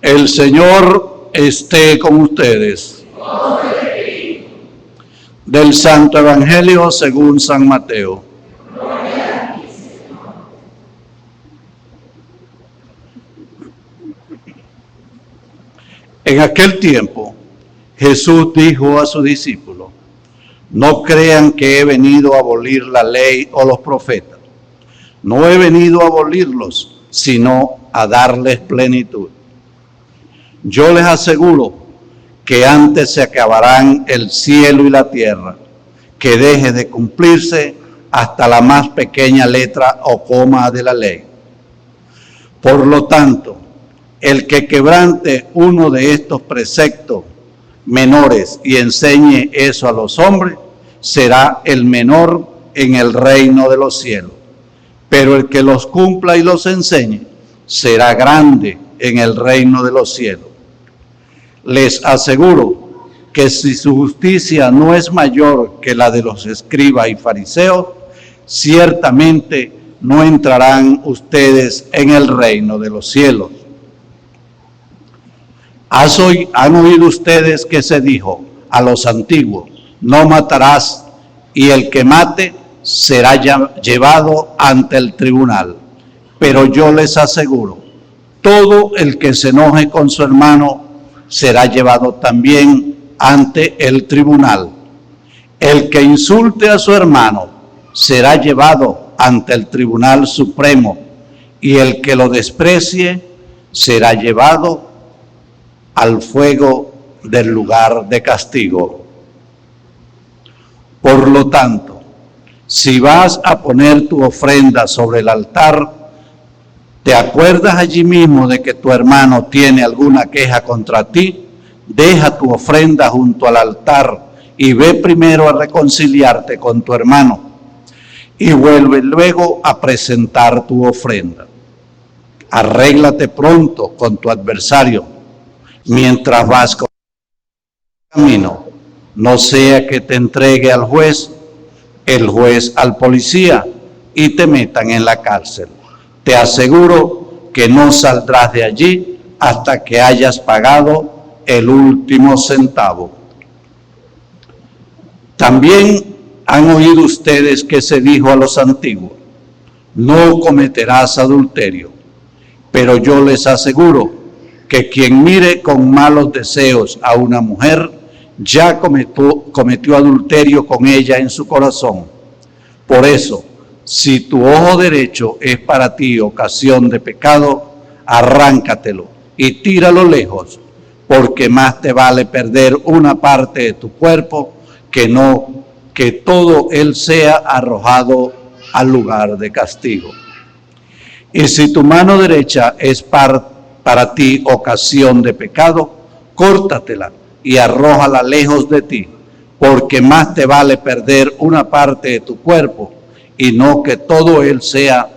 El Señor esté con ustedes. Del Santo Evangelio según San Mateo. En aquel tiempo, Jesús dijo a sus discípulos: no crean que he venido a abolir la ley o los profetas. No he venido a abolirlos, sino a darles plenitud. Yo les aseguro que antes se acabarán el cielo y la tierra, que deje de cumplirse hasta la más pequeña letra o coma de la ley. Por lo tanto, el que quebrante uno de estos preceptos menores y enseñe eso a los hombres, será el menor en el reino de los cielos. Pero el que los cumpla y los enseñe, será grande en el reino de los cielos. Les aseguro que si su justicia no es mayor que la de los escribas y fariseos, ciertamente no entrarán ustedes en el reino de los cielos. ¿Han oído ustedes que se dijo a los antiguos: no matarás, y el que mate será llevado ante el tribunal? Pero yo les aseguro, todo el que se enoje con su hermano será llevado también ante el tribunal. El que insulte a su hermano será llevado ante el tribunal supremo, y el que lo desprecie será llevado al fuego del lugar de castigo. Por lo tanto, si vas a poner tu ofrenda sobre el altar, ¿te acuerdas allí mismo de que tu hermano tiene alguna queja contra ti? Deja tu ofrenda junto al altar y ve primero a reconciliarte con tu hermano, y vuelve luego a presentar tu ofrenda. Arréglate pronto con tu adversario mientras vas con el camino, no sea que te entregue al juez, el juez al policía, y te metan en la cárcel. Te aseguro que no saldrás de allí hasta que hayas pagado el último centavo. También han oído ustedes que se dijo a los antiguos: no cometerás adulterio. Pero yo les aseguro que quien mire con malos deseos a una mujer, ya cometió adulterio con ella en su corazón. Por eso, si tu ojo derecho es para ti ocasión de pecado, arráncatelo y tíralo lejos, porque más te vale perder una parte de tu cuerpo que todo él sea arrojado al lugar de castigo. Y si tu mano derecha es para ti ocasión de pecado, córtatela y arrójala lejos de ti, porque más te vale perder una parte de tu cuerpo y no que todo él sea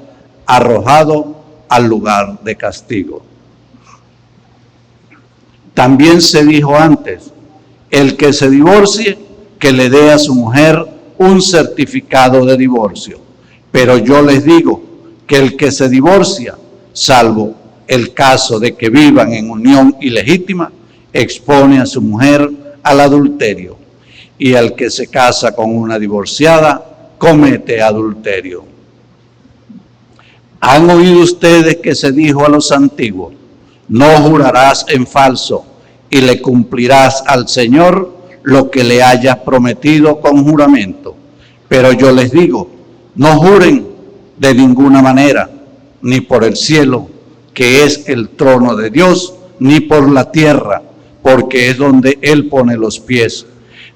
arrojado al lugar de castigo. También se dijo antes: el que se divorcie, que le dé a su mujer un certificado de divorcio. Pero yo les digo que el que se divorcia, salvo el caso de que vivan en unión ilegítima, expone a su mujer al adulterio, y el que se casa con una divorciada comete adulterio. ¿Han oído ustedes que se dijo a los antiguos: no jurarás en falso, y le cumplirás al Señor lo que le hayas prometido con juramento? Pero yo les digo: no juren de ninguna manera, ni por el cielo, que es el trono de Dios, ni por la tierra, porque es donde Él pone los pies,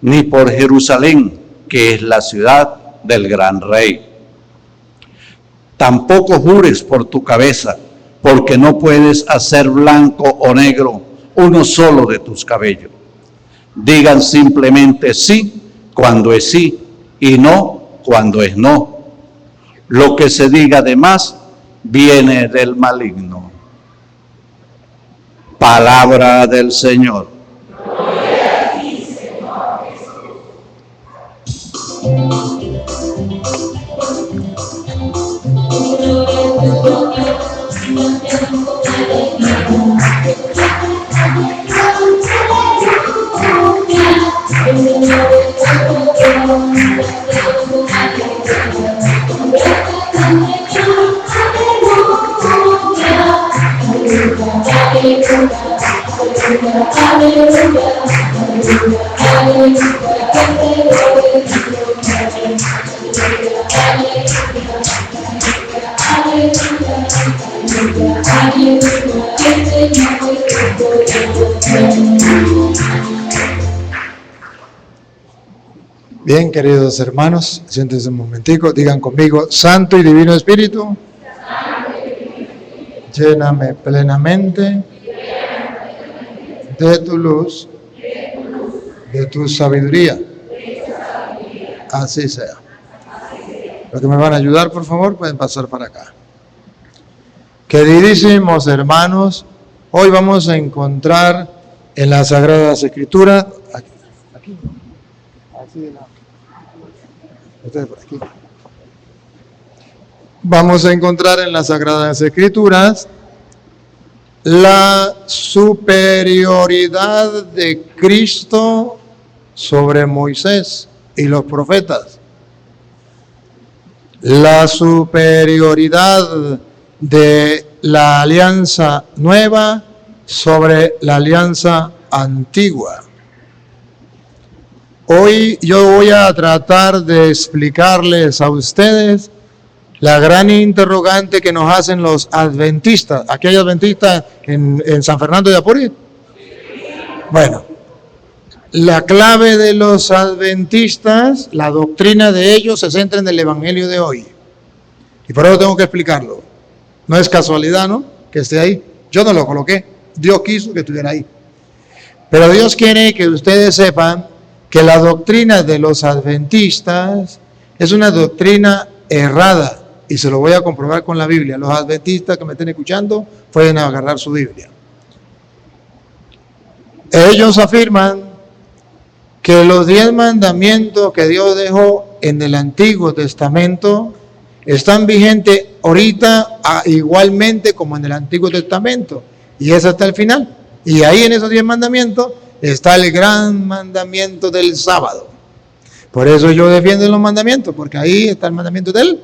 ni por Jerusalén, que es la ciudad del gran Rey. Tampoco jures por tu cabeza, porque no puedes hacer blanco o negro uno solo de tus cabellos. Digan simplemente sí cuando es sí y no cuando es no. Lo que se diga de más viene del maligno. Palabra del Señor. Gloria a ti, Señor Jesús. Bien, queridos hermanos, siéntense un momentico, digan conmigo: Santo y Divino Espíritu, lléname plenamente de tu luz, de tu sabiduría. Así sea. Los que me van a ayudar, por favor, pueden pasar para acá. Queridísimos hermanos, hoy vamos a encontrar en las Sagradas Escrituras, aquí, así de lado. Ustedes por aquí. Vamos a encontrar en las Sagradas Escrituras la superioridad de Cristo sobre Moisés y los profetas. La superioridad de la alianza nueva sobre la alianza antigua. Hoy yo voy a tratar de explicarles a ustedes la gran interrogante que nos hacen los adventistas. ¿Aquí hay adventistas en San Fernando de Apure? Bueno, la clave de los adventistas, la doctrina de ellos se centra en el evangelio de hoy. Y por eso tengo que explicarlo. No es casualidad, ¿no?, que esté ahí. Yo no lo coloqué. Dios quiso que estuviera ahí. Pero Dios quiere que ustedes sepan que la doctrina de los adventistas es una doctrina errada. Y se lo voy a comprobar con la Biblia. Los adventistas que me estén escuchando pueden agarrar su Biblia. Ellos afirman que los 10 mandamientos que Dios dejó en el Antiguo Testamento están vigentes ahorita igualmente como en el Antiguo Testamento. Y es hasta el final. Y ahí en esos 10 mandamientos está el gran mandamiento del sábado. Por eso yo defiendo los mandamientos, porque ahí está el mandamiento del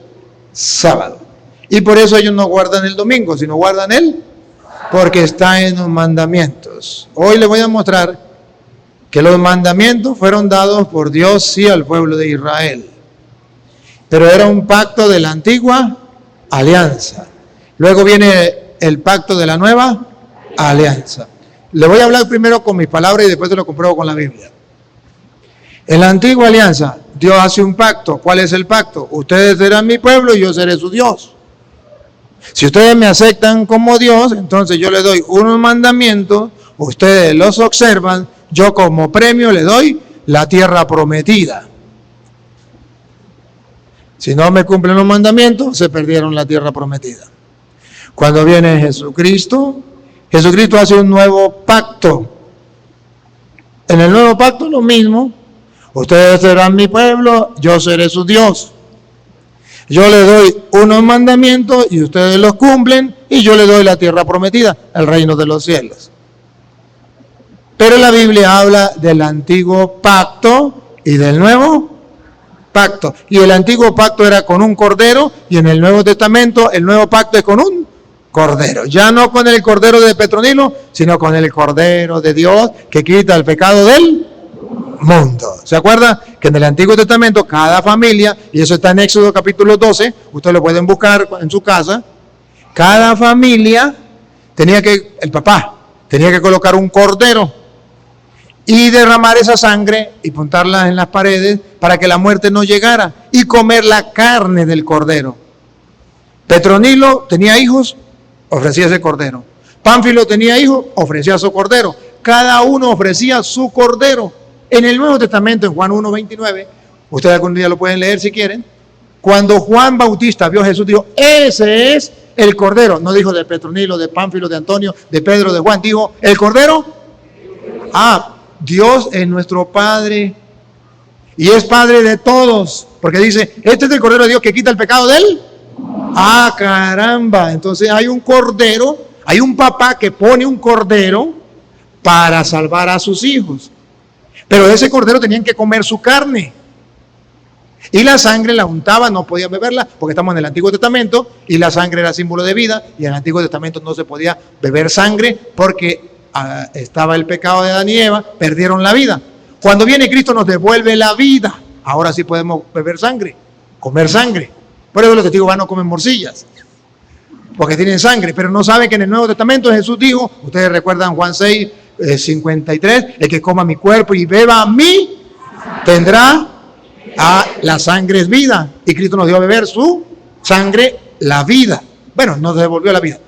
sábado. Y por eso ellos no guardan el domingo, sino guardan porque está en los mandamientos. Hoy les voy a mostrar que los mandamientos fueron dados por Dios, sí, al pueblo de Israel. Pero era un pacto de la antigua alianza. Luego viene el pacto de la nueva alianza. Le voy a hablar primero con mis palabras y después te lo compruebo con la Biblia. En la antigua alianza, Dios hace un pacto. ¿Cuál es el pacto? Ustedes serán mi pueblo y yo seré su Dios. Si ustedes me aceptan como Dios, entonces yo les doy unos mandamientos, ustedes los observan, yo como premio les doy la tierra prometida. Si no me cumplen los mandamientos, se perdieron la tierra prometida. Cuando viene Jesucristo, Jesucristo hace un nuevo pacto. En el nuevo pacto lo mismo. Ustedes serán mi pueblo, yo seré su Dios. Yo les doy unos mandamientos y ustedes los cumplen y yo les doy la tierra prometida, el reino de los cielos. Pero la Biblia habla del antiguo pacto y del nuevo pacto. Y el antiguo pacto era con un cordero y en el Nuevo Testamento el nuevo pacto es con un cordero. Ya no con el cordero de Petronilo, sino con el cordero de Dios que quita el pecado del mundo. ¿Se acuerda? Que en el Antiguo Testamento cada familia, y eso está en Éxodo capítulo 12, ustedes lo pueden buscar en su casa, cada familia el papá tenía que colocar un cordero y derramar esa sangre y puntarla en las paredes para que la muerte no llegara y comer la carne del cordero. Petronilo tenía hijos, ofrecía ese cordero. Pánfilo tenía hijos, ofrecía su cordero. Cada uno ofrecía su cordero. En el Nuevo Testamento, en Juan 1:29, ustedes algún día lo pueden leer si quieren, cuando Juan Bautista vio a Jesús, dijo, ese es el cordero. No dijo de Petronilo, de Pánfilo, de Antonio, de Pedro, de Juan, dijo, ¿el cordero? Dios es nuestro Padre y es Padre de todos, porque dice, este es el cordero de Dios que quita el pecado de él. Caramba, entonces hay un cordero, hay un papá que pone un cordero para salvar a sus hijos. Pero de ese cordero tenían que comer su carne. Y la sangre la untaba, no podía beberla, porque estamos en el Antiguo Testamento, y la sangre era símbolo de vida, y en el Antiguo Testamento no se podía beber sangre, porque estaba el pecado de Adán y Eva, perdieron la vida. Cuando viene Cristo nos devuelve la vida. Ahora sí podemos beber sangre, comer sangre. Por eso los testigos van no comen morcillas, porque tienen sangre, pero no saben que en el Nuevo Testamento Jesús dijo, ustedes recuerdan Juan 6, 53, el que coma mi cuerpo y beba a mí, tendrá la sangre es vida. Y Cristo nos dio a beber su sangre, la vida. Bueno, nos devolvió la vida.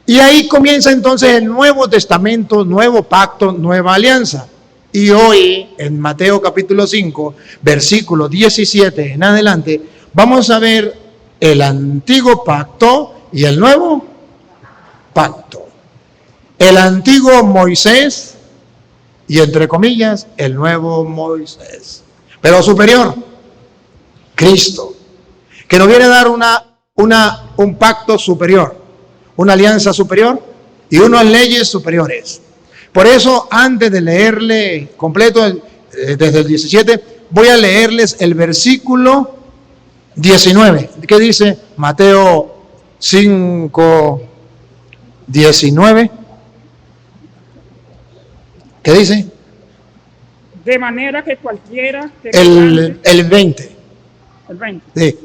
Y ahí comienza entonces el Nuevo Testamento, nuevo pacto, nueva alianza. Y hoy, en Mateo capítulo 5, versículo 17 en adelante, vamos a ver el antiguo pacto y el nuevo pacto. El antiguo Moisés y, entre comillas, el nuevo Moisés. Pero superior, Cristo, que nos viene a dar un pacto superior, una alianza superior y unas leyes superiores. Por eso, antes de leerle completo desde el 17, voy a leerles el versículo 19. ¿Qué dice Mateo 5, 19? ¿Qué dice? De manera que cualquiera que El 20. El 20. Sí.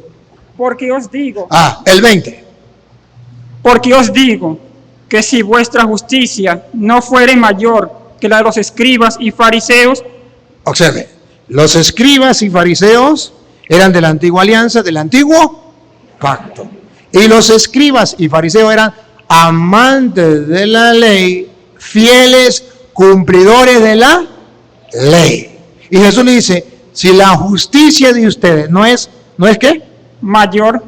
Porque os digo. El 20. Porque os digo que si vuestra justicia no fuere mayor que la de los escribas y fariseos. Observe, los escribas y fariseos eran de la antigua alianza, del antiguo pacto. Y los escribas y fariseos eran amantes de la ley, fieles cumplidores de la ley. Y Jesús le dice, si la justicia de ustedes ¿no es qué? Mayor,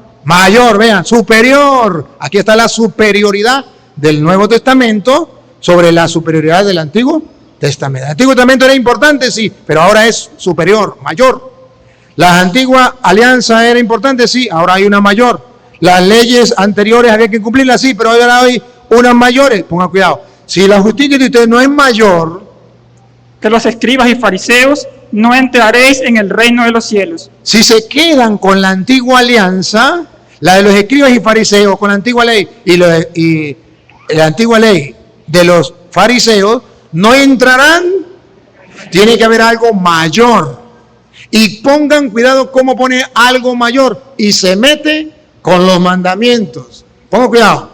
vean, superior. Aquí está la superioridad del Nuevo Testamento sobre la superioridad del Antiguo Testamento. El Antiguo Testamento era importante, sí, pero ahora es superior, mayor. La antigua alianza era importante, sí, ahora hay una mayor. Las leyes anteriores había que cumplirlas, sí, pero ahora hay unas mayores. Pongan cuidado. Si la justicia de ustedes no es mayor que los escribas y fariseos, no entraréis en el reino de los cielos. Si se quedan con la antigua alianza, la de los escribas y fariseos, con la antigua ley y la antigua ley de los fariseos, no entrarán. Tiene que haber algo mayor. Y pongan cuidado cómo pone algo mayor. Y se mete con los mandamientos. Pongan cuidado.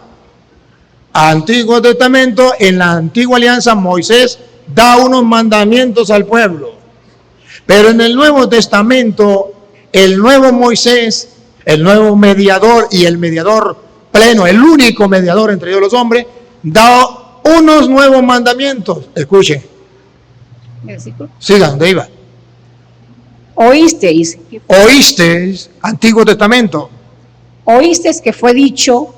Antiguo Testamento, en la antigua alianza, Moisés da unos mandamientos al pueblo. Pero en el Nuevo Testamento, el nuevo Moisés, el nuevo mediador y el mediador pleno, el único mediador entre Dios y los hombres, da unos nuevos mandamientos. Escuchen. Versículo. Sigan, ¿dónde iba? Oísteis, Antiguo Testamento. Oísteis que fue dicho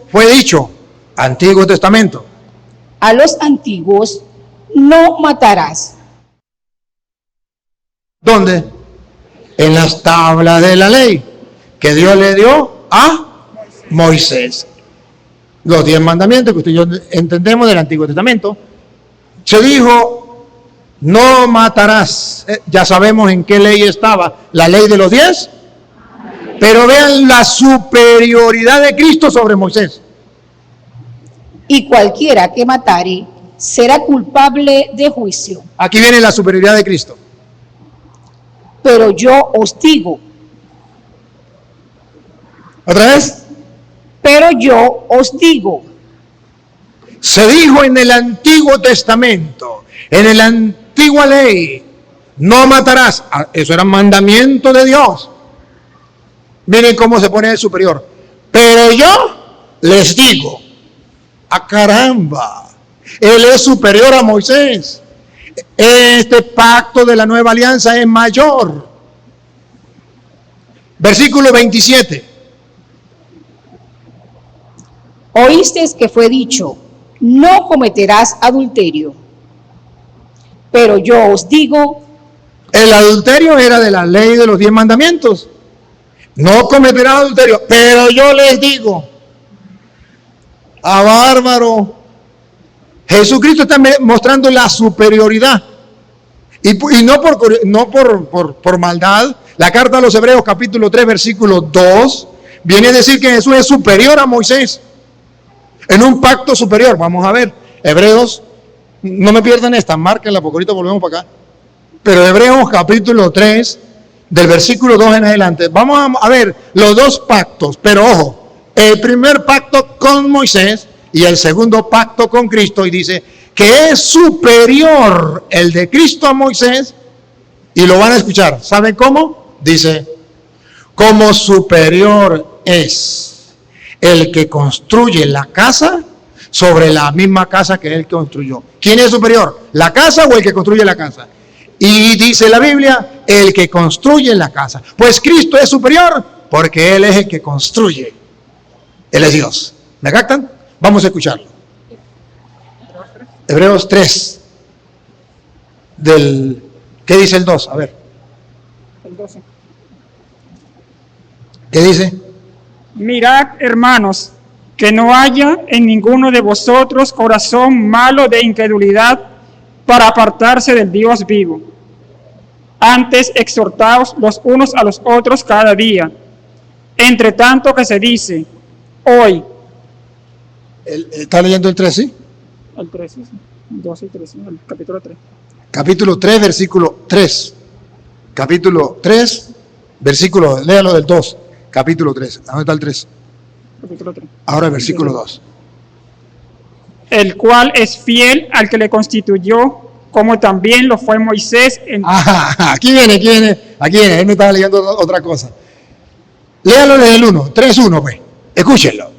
Antiguo Testamento. a los antiguos, no matarás. ¿Dónde? En las tablas de la ley que Dios le dio a Moisés. Los 10 mandamientos que usted y yo entendemos del Antiguo Testamento. Se dijo, no matarás. Ya sabemos en qué ley estaba, la ley de los 10. Pero vean la superioridad de Cristo sobre Moisés. Y cualquiera que matare será culpable de juicio. Aquí viene la superioridad de Cristo. Pero yo os digo. ¿Otra vez? Pero yo os digo. Se dijo en el Antiguo Testamento, en la antigua ley, no matarás. Eso era mandamiento de Dios. Miren cómo se pone el superior. Pero yo les digo, ¡a caramba! Él es superior a Moisés. Este pacto de la nueva alianza es mayor. Versículo 27. Oísteis que fue dicho, no cometerás adulterio. Pero yo os digo. El adulterio era de la ley de los 10 mandamientos. No cometerás adulterio. Pero yo les digo. ¡A bárbaro! Jesucristo está mostrando la superioridad. Y no por maldad. La carta a los Hebreos capítulo 3 versículo 2 viene a decir que Jesús es superior a Moisés. En un pacto superior. Vamos a ver. Hebreos, no me pierdan esta, márquenla porque ahorita volvemos para acá. Pero Hebreos capítulo 3, del versículo 2 en adelante, vamos a ver los dos pactos, pero ojo, el primer pacto con Moisés y el segundo pacto con Cristo, y dice que es superior el de Cristo a Moisés, y lo van a escuchar. ¿Saben cómo? Dice, como superior es el que construye la casa sobre la misma casa que él construyó. ¿Quién es superior? ¿La casa o el que construye la casa? Y dice la Biblia, el que construye la casa. Pues Cristo es superior porque Él es el que construye. Él es Dios. ¿Me captan? Vamos a escucharlo. Hebreos 3. ¿Qué dice el 2? A ver. El 12. ¿Qué dice? Mirad, hermanos, que no haya en ninguno de vosotros corazón malo de incredulidad para apartarse del Dios vivo. Antes exhortaos los unos a los otros cada día, entre tanto que se dice, hoy. ¿Está leyendo el 3, sí? El 13, 12 y 13, el capítulo 3. Capítulo 3, versículo 3. Capítulo 3, versículo, léalo del 2. Capítulo 3. ¿Dónde está el 3? Capítulo 3. Ahora el versículo 2. El cual es fiel al que le constituyó, como también lo fue Moisés. Aquí viene. Él me estaba leyendo otra cosa. Léalo desde el 1, 3:1, pues. Escúchenlo.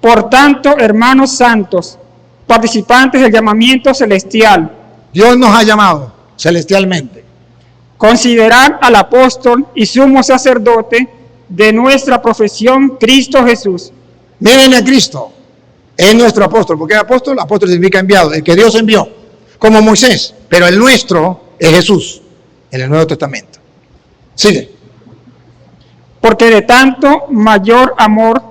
Por tanto, hermanos santos, participantes del llamamiento celestial, Dios nos ha llamado celestialmente. considerad al apóstol y sumo sacerdote de nuestra profesión, Cristo Jesús. Miren a Cristo. Es nuestro apóstol. ¿Por qué apóstol? Apóstol significa enviado, el que Dios envió. Como Moisés, pero el nuestro es Jesús en el Nuevo Testamento. Sigue. Porque de tanto mayor amor,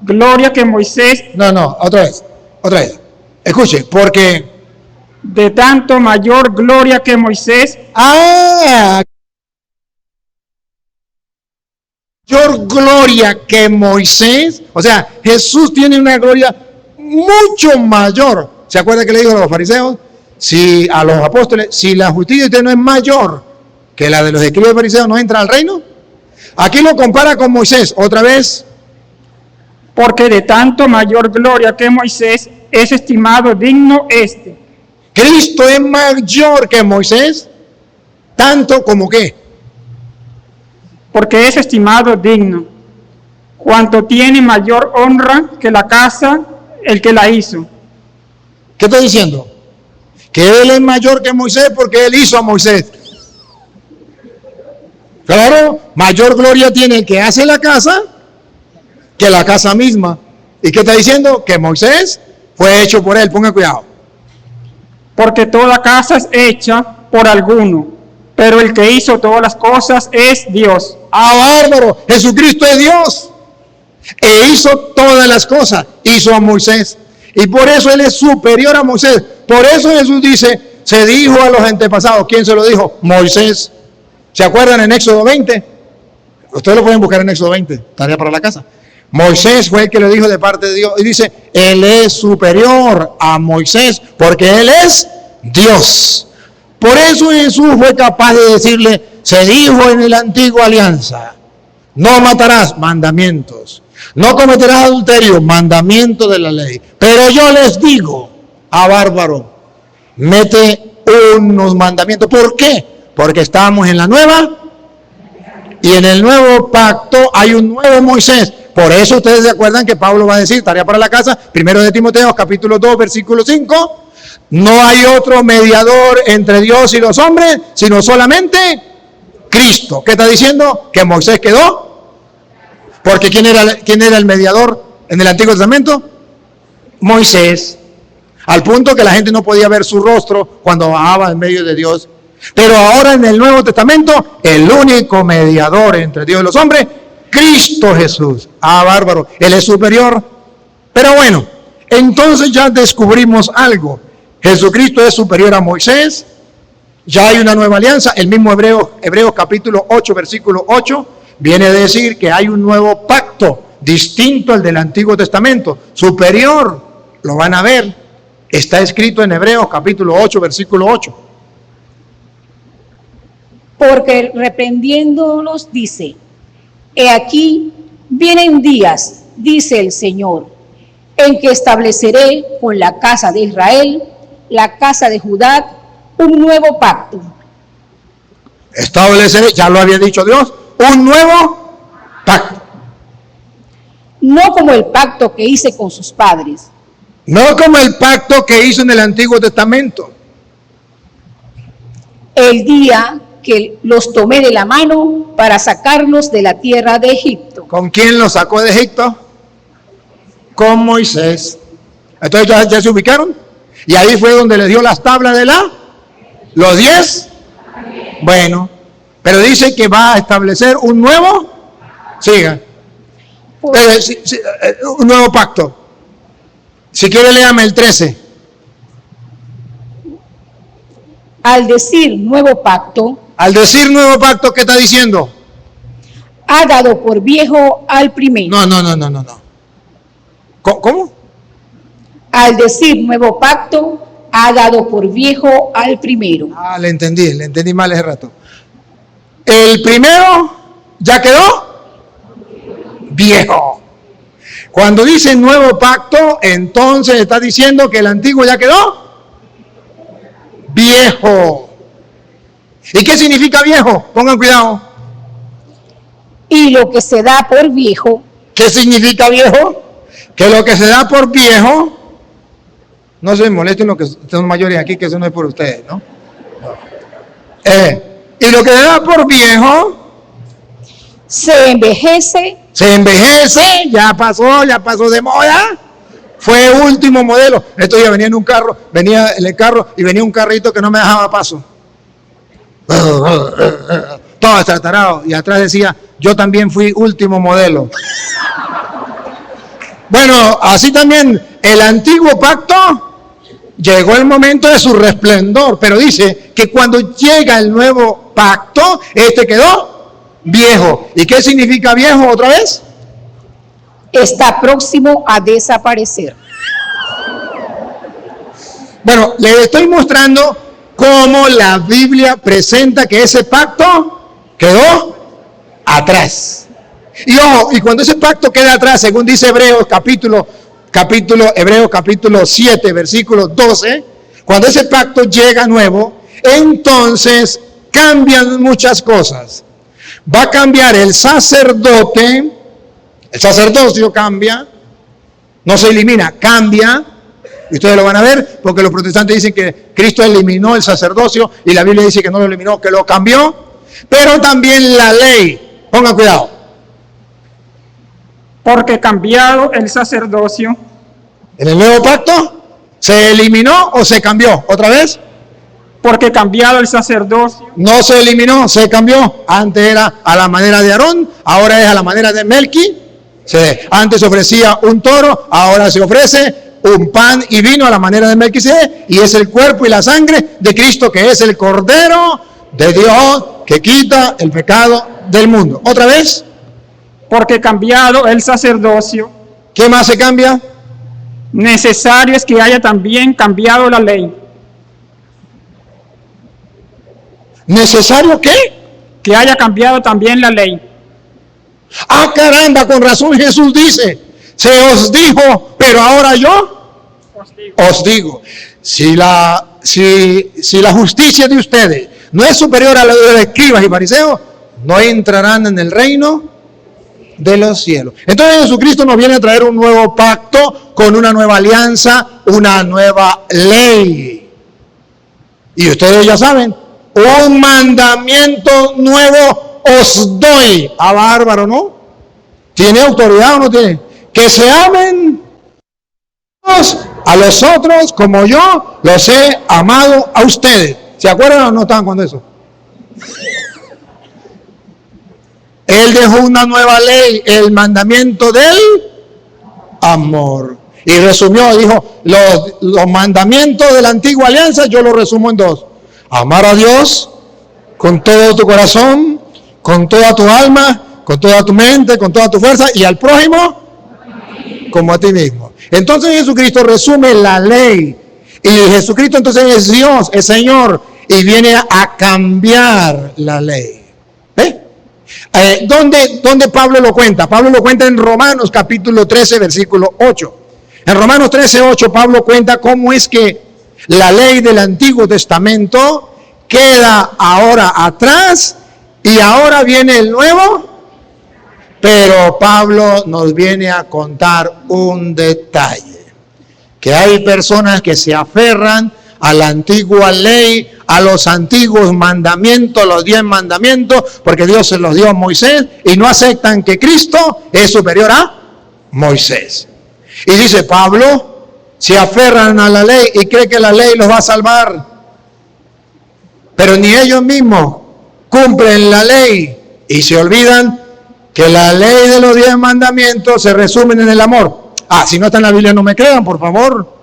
gloria que Moisés, No, otra vez. Escuche, porque de tanto mayor gloria que Moisés, mayor gloria que Moisés. O sea, Jesús tiene una gloria mucho mayor. ¿Se acuerda que le dijo a los fariseos? Si a los apóstoles, si la justicia de usted no es mayor que la de los escribas fariseos, ¿no entra al reino? Aquí lo compara con Moisés, otra vez. porque de tanto mayor gloria que Moisés es estimado digno este. Cristo es mayor que Moisés, tanto como qué. Porque es estimado digno, cuanto tiene mayor honra que la casa el que la hizo. ¿Qué estoy diciendo? Que Él es mayor que Moisés porque Él hizo a Moisés. Claro, mayor gloria tiene el que hace la casa que la casa misma. ¿Y qué está diciendo? Que Moisés fue hecho por Él. Ponga cuidado. Porque toda casa es hecha por alguno, pero el que hizo todas las cosas es Dios. Bárbaro! Jesucristo es Dios. E hizo todas las cosas. Hizo a Moisés. Y por eso Él es superior a Moisés. Por eso Jesús dice, se dijo a los antepasados. ¿Quién se lo dijo? Moisés. ¿Se acuerdan en Éxodo 20? Ustedes lo pueden buscar en Éxodo 20. Tarea para la casa. Moisés fue el que le dijo de parte de Dios. Y dice, Él es superior a Moisés porque Él es Dios. Por eso Jesús fue capaz de decirle, se dijo en la antigua alianza, no matarás, mandamientos. No cometerás adulterio, mandamiento de la ley. Pero yo les digo, bárbaro, mete unos mandamientos. ¿Por qué? Porque estamos en la nueva y en el nuevo pacto hay un nuevo Moisés. Por eso ustedes se acuerdan que Pablo va a decir, tarea para la casa, 1 de Timoteo, capítulo 2, versículo 5, no hay otro mediador entre Dios y los hombres, sino solamente Cristo. ¿Qué está diciendo? Que Moisés quedó. Porque ¿quién era el mediador en el Antiguo Testamento? Moisés. Al punto que la gente no podía ver su rostro cuando bajaba en medio de Dios. Pero ahora en el Nuevo Testamento, el único mediador entre Dios y los hombres, Cristo Jesús. Bárbaro. Él es superior. Pero bueno, entonces ya descubrimos algo. Jesucristo es superior a Moisés, Ya hay una nueva alianza. El mismo Hebreos capítulo 8, versículo 8, viene a decir que hay un nuevo pacto distinto al del Antiguo Testamento, superior. Lo van a ver. Está escrito en Hebreos capítulo 8, versículo 8. Porque reprendiéndolos dice, he aquí vienen días, dice el Señor, en que estableceré con la casa de Israel, la casa de Judá, un nuevo pacto. Estableceré, ya lo había dicho Dios, un nuevo pacto. No como el pacto que hice con sus padres, No como el pacto que hizo en el Antiguo Testamento. el día que los tomé de la mano para sacarlos de la tierra de Egipto. ¿Con quién los sacó de Egipto? Con Moisés. Entonces ya se ubicaron. Y ahí fue donde le dio las tablas de los 10. Bueno, pero dice que va a establecer un nuevo, siga, un nuevo pacto. Si quiere, léame el 13. Al decir nuevo pacto, Al decir nuevo pacto, ¿qué está diciendo? ha dado por viejo al primero. No. ¿Cómo? Al decir nuevo pacto, ha dado por viejo al primero. Ah, le entendí mal ese rato. El primero ya quedó viejo. Cuando dice nuevo pacto, entonces está diciendo que el antiguo ya quedó viejo. ¿Y qué significa viejo? Pongan cuidado. Y lo que se da por viejo, ¿Qué significa viejo? Que lo que se da por viejo, no se molesten los que son mayores aquí, que eso no es por ustedes, ¿no? Y lo que se da por viejo, se envejece, ya pasó de moda, fue último modelo. Estos días venía en el carro y venía un carrito que no me dejaba paso. Todo estratarado, y atrás decía, yo también fui último modelo. Bueno, así también el antiguo pacto llegó el momento de su resplendor, pero dice que cuando llega el nuevo pacto, este quedó viejo. ¿Y qué significa viejo otra vez? está próximo a desaparecer. Bueno, les estoy mostrando cómo la Biblia presenta que ese pacto quedó atrás. Y ojo, y cuando ese pacto queda atrás, según dice Hebreos capítulo 7, versículo 12, cuando ese pacto llega nuevo, entonces cambian muchas cosas. Va a cambiar el sacerdocio cambia, no se elimina, cambia. Y ustedes lo van a ver, porque los protestantes dicen que Cristo eliminó el sacerdocio y la Biblia dice que no lo eliminó, que lo cambió. Pero también la ley, pongan cuidado. Porque cambiado el sacerdocio, En el nuevo pacto, ¿se eliminó o se cambió? ¿Otra vez? porque cambiado el sacerdocio, No se eliminó, se cambió. Antes era a la manera de Aarón, ahora es a la manera de Melqui. Antes se ofrecía un toro, ahora se ofrece un pan y vino a la manera de Melquisedec, y es el cuerpo y la sangre de Cristo, que es el Cordero de Dios que quita el pecado del mundo. ¿Otra vez? porque cambiado el sacerdocio, ¿Qué más se cambia? necesario es que haya también cambiado la ley. ¿Necesario qué? Que haya cambiado también la ley. Ah, caramba, con razón Jesús dice, se os dijo, pero ahora yo os digo. Si la justicia de ustedes no es superior a la de los escribas y fariseos, no entrarán en el reino de los cielos. Entonces Jesucristo nos viene a traer un nuevo pacto con una nueva alianza, una nueva ley. Y ustedes ya saben, un mandamiento nuevo os doy. Ah, bárbaro, ¿no? ¿Tiene autoridad o no tiene? Que se amen a los otros como yo los he amado a ustedes. ¿Se acuerdan o no estaban con eso? Él dejó una nueva ley, el mandamiento del amor. Y resumió, dijo, los mandamientos de la antigua alianza yo los resumo en dos. Amar a Dios con todo tu corazón, con toda tu alma, con toda tu mente, con toda tu fuerza, y al prójimo como a ti mismo. Entonces Jesucristo resume la ley, y Jesucristo entonces es Dios, es Señor, y viene a cambiar la ley. ¿Dónde Pablo lo cuenta? Pablo lo cuenta en Romanos capítulo 13, versículo 8. En Romanos 13, 8, Pablo cuenta cómo es que la ley del Antiguo Testamento queda ahora atrás y ahora viene el Nuevo. Pero Pablo nos viene a contar un detalle, que hay personas que se aferran a la antigua ley, a los antiguos mandamientos, los 10 mandamientos, porque Dios se los dio a Moisés, y no aceptan que Cristo es superior a Moisés. Y dice Pablo, se aferran a la ley y creen que la ley los va a salvar, pero ni ellos mismos cumplen la ley y se olvidan que la ley de los 10 mandamientos se resumen en el amor. Si no está en la Biblia, no me crean, por favor.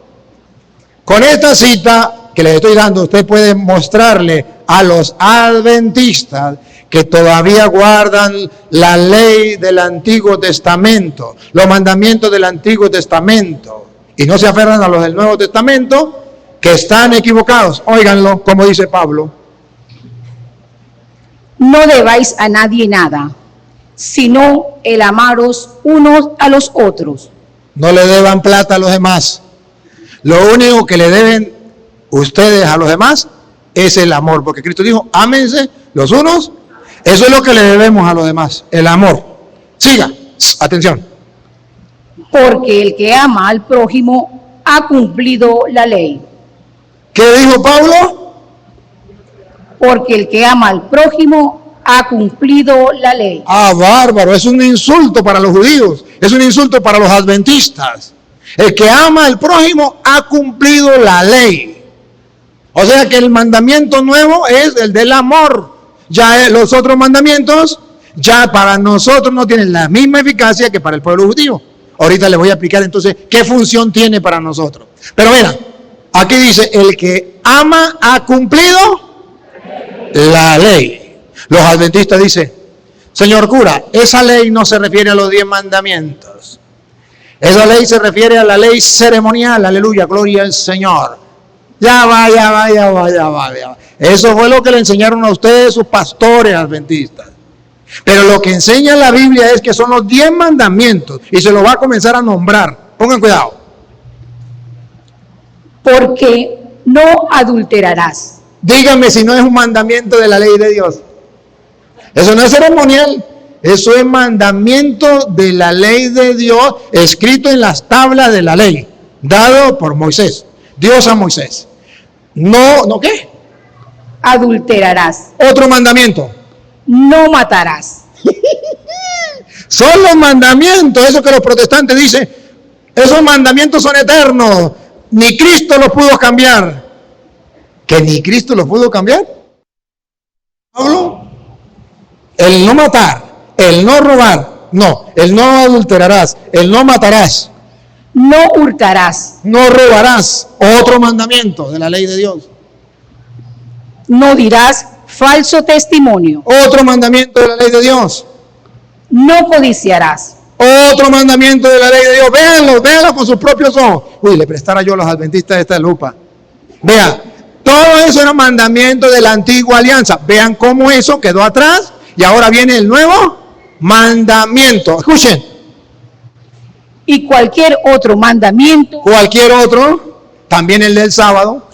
Con esta cita que les estoy dando, usted puede mostrarle a los adventistas que todavía guardan la ley del Antiguo Testamento, los mandamientos del Antiguo Testamento, y no se aferran a los del Nuevo Testamento, que están equivocados. Óiganlo, como dice Pablo. No debáis a nadie nada, sino el amaros unos a los otros. No le deban plata a los demás. Lo único que le deben ustedes a los demás es el amor, porque Cristo dijo, ámense los unos. Eso es lo que le debemos a los demás, el amor. Siga, atención. Porque el que ama al prójimo ha cumplido la ley. ¿Qué dijo Pablo? Porque el que ama al prójimo ha cumplido la ley. Bárbaro, es un insulto para los judíos, es un insulto para los adventistas. El que ama al prójimo ha cumplido la ley. O sea que el mandamiento nuevo es el del amor. Ya los otros mandamientos, ya para nosotros no tienen la misma eficacia que para el pueblo judío. Ahorita les voy a explicar entonces qué función tiene para nosotros. Pero mira, aquí dice, el que ama ha cumplido la ley. Los adventistas dicen, señor cura, esa ley no se refiere a los 10 mandamientos. Esa ley se refiere a la ley ceremonial, aleluya, gloria al Señor. Ya va. Eso fue lo que le enseñaron a ustedes sus pastores adventistas. Pero lo que enseña la Biblia es que son los 10 mandamientos y se los va a comenzar a nombrar. Pongan cuidado. Porque no adulterarás. Díganme si no es un mandamiento de la ley de Dios. Eso no es ceremonial. Eso es mandamiento de la ley de Dios, escrito en las tablas de la ley, dado por Moisés, Dios a Moisés. ¿No qué? Adulterarás. Otro mandamiento. No matarás. Son los mandamientos, eso que los protestantes dicen, esos mandamientos son eternos, ni Cristo los pudo cambiar. ¿Que ni Cristo los pudo cambiar? Pablo, el no matar, el no robar, no, el no adulterarás, el no matarás. No hurtarás. No robarás, otro mandamiento de la ley de Dios. No dirás falso testimonio. Otro mandamiento de la ley de Dios. No codiciarás. Otro mandamiento de la ley de Dios. Véanlo con sus propios ojos. Uy, le prestara yo a los adventistas esta lupa. Vea, todo eso era mandamiento de la antigua alianza. Vean cómo eso quedó atrás y ahora viene el nuevo mandamiento. Escuchen. Y cualquier otro mandamiento. Cualquier otro, también el del sábado.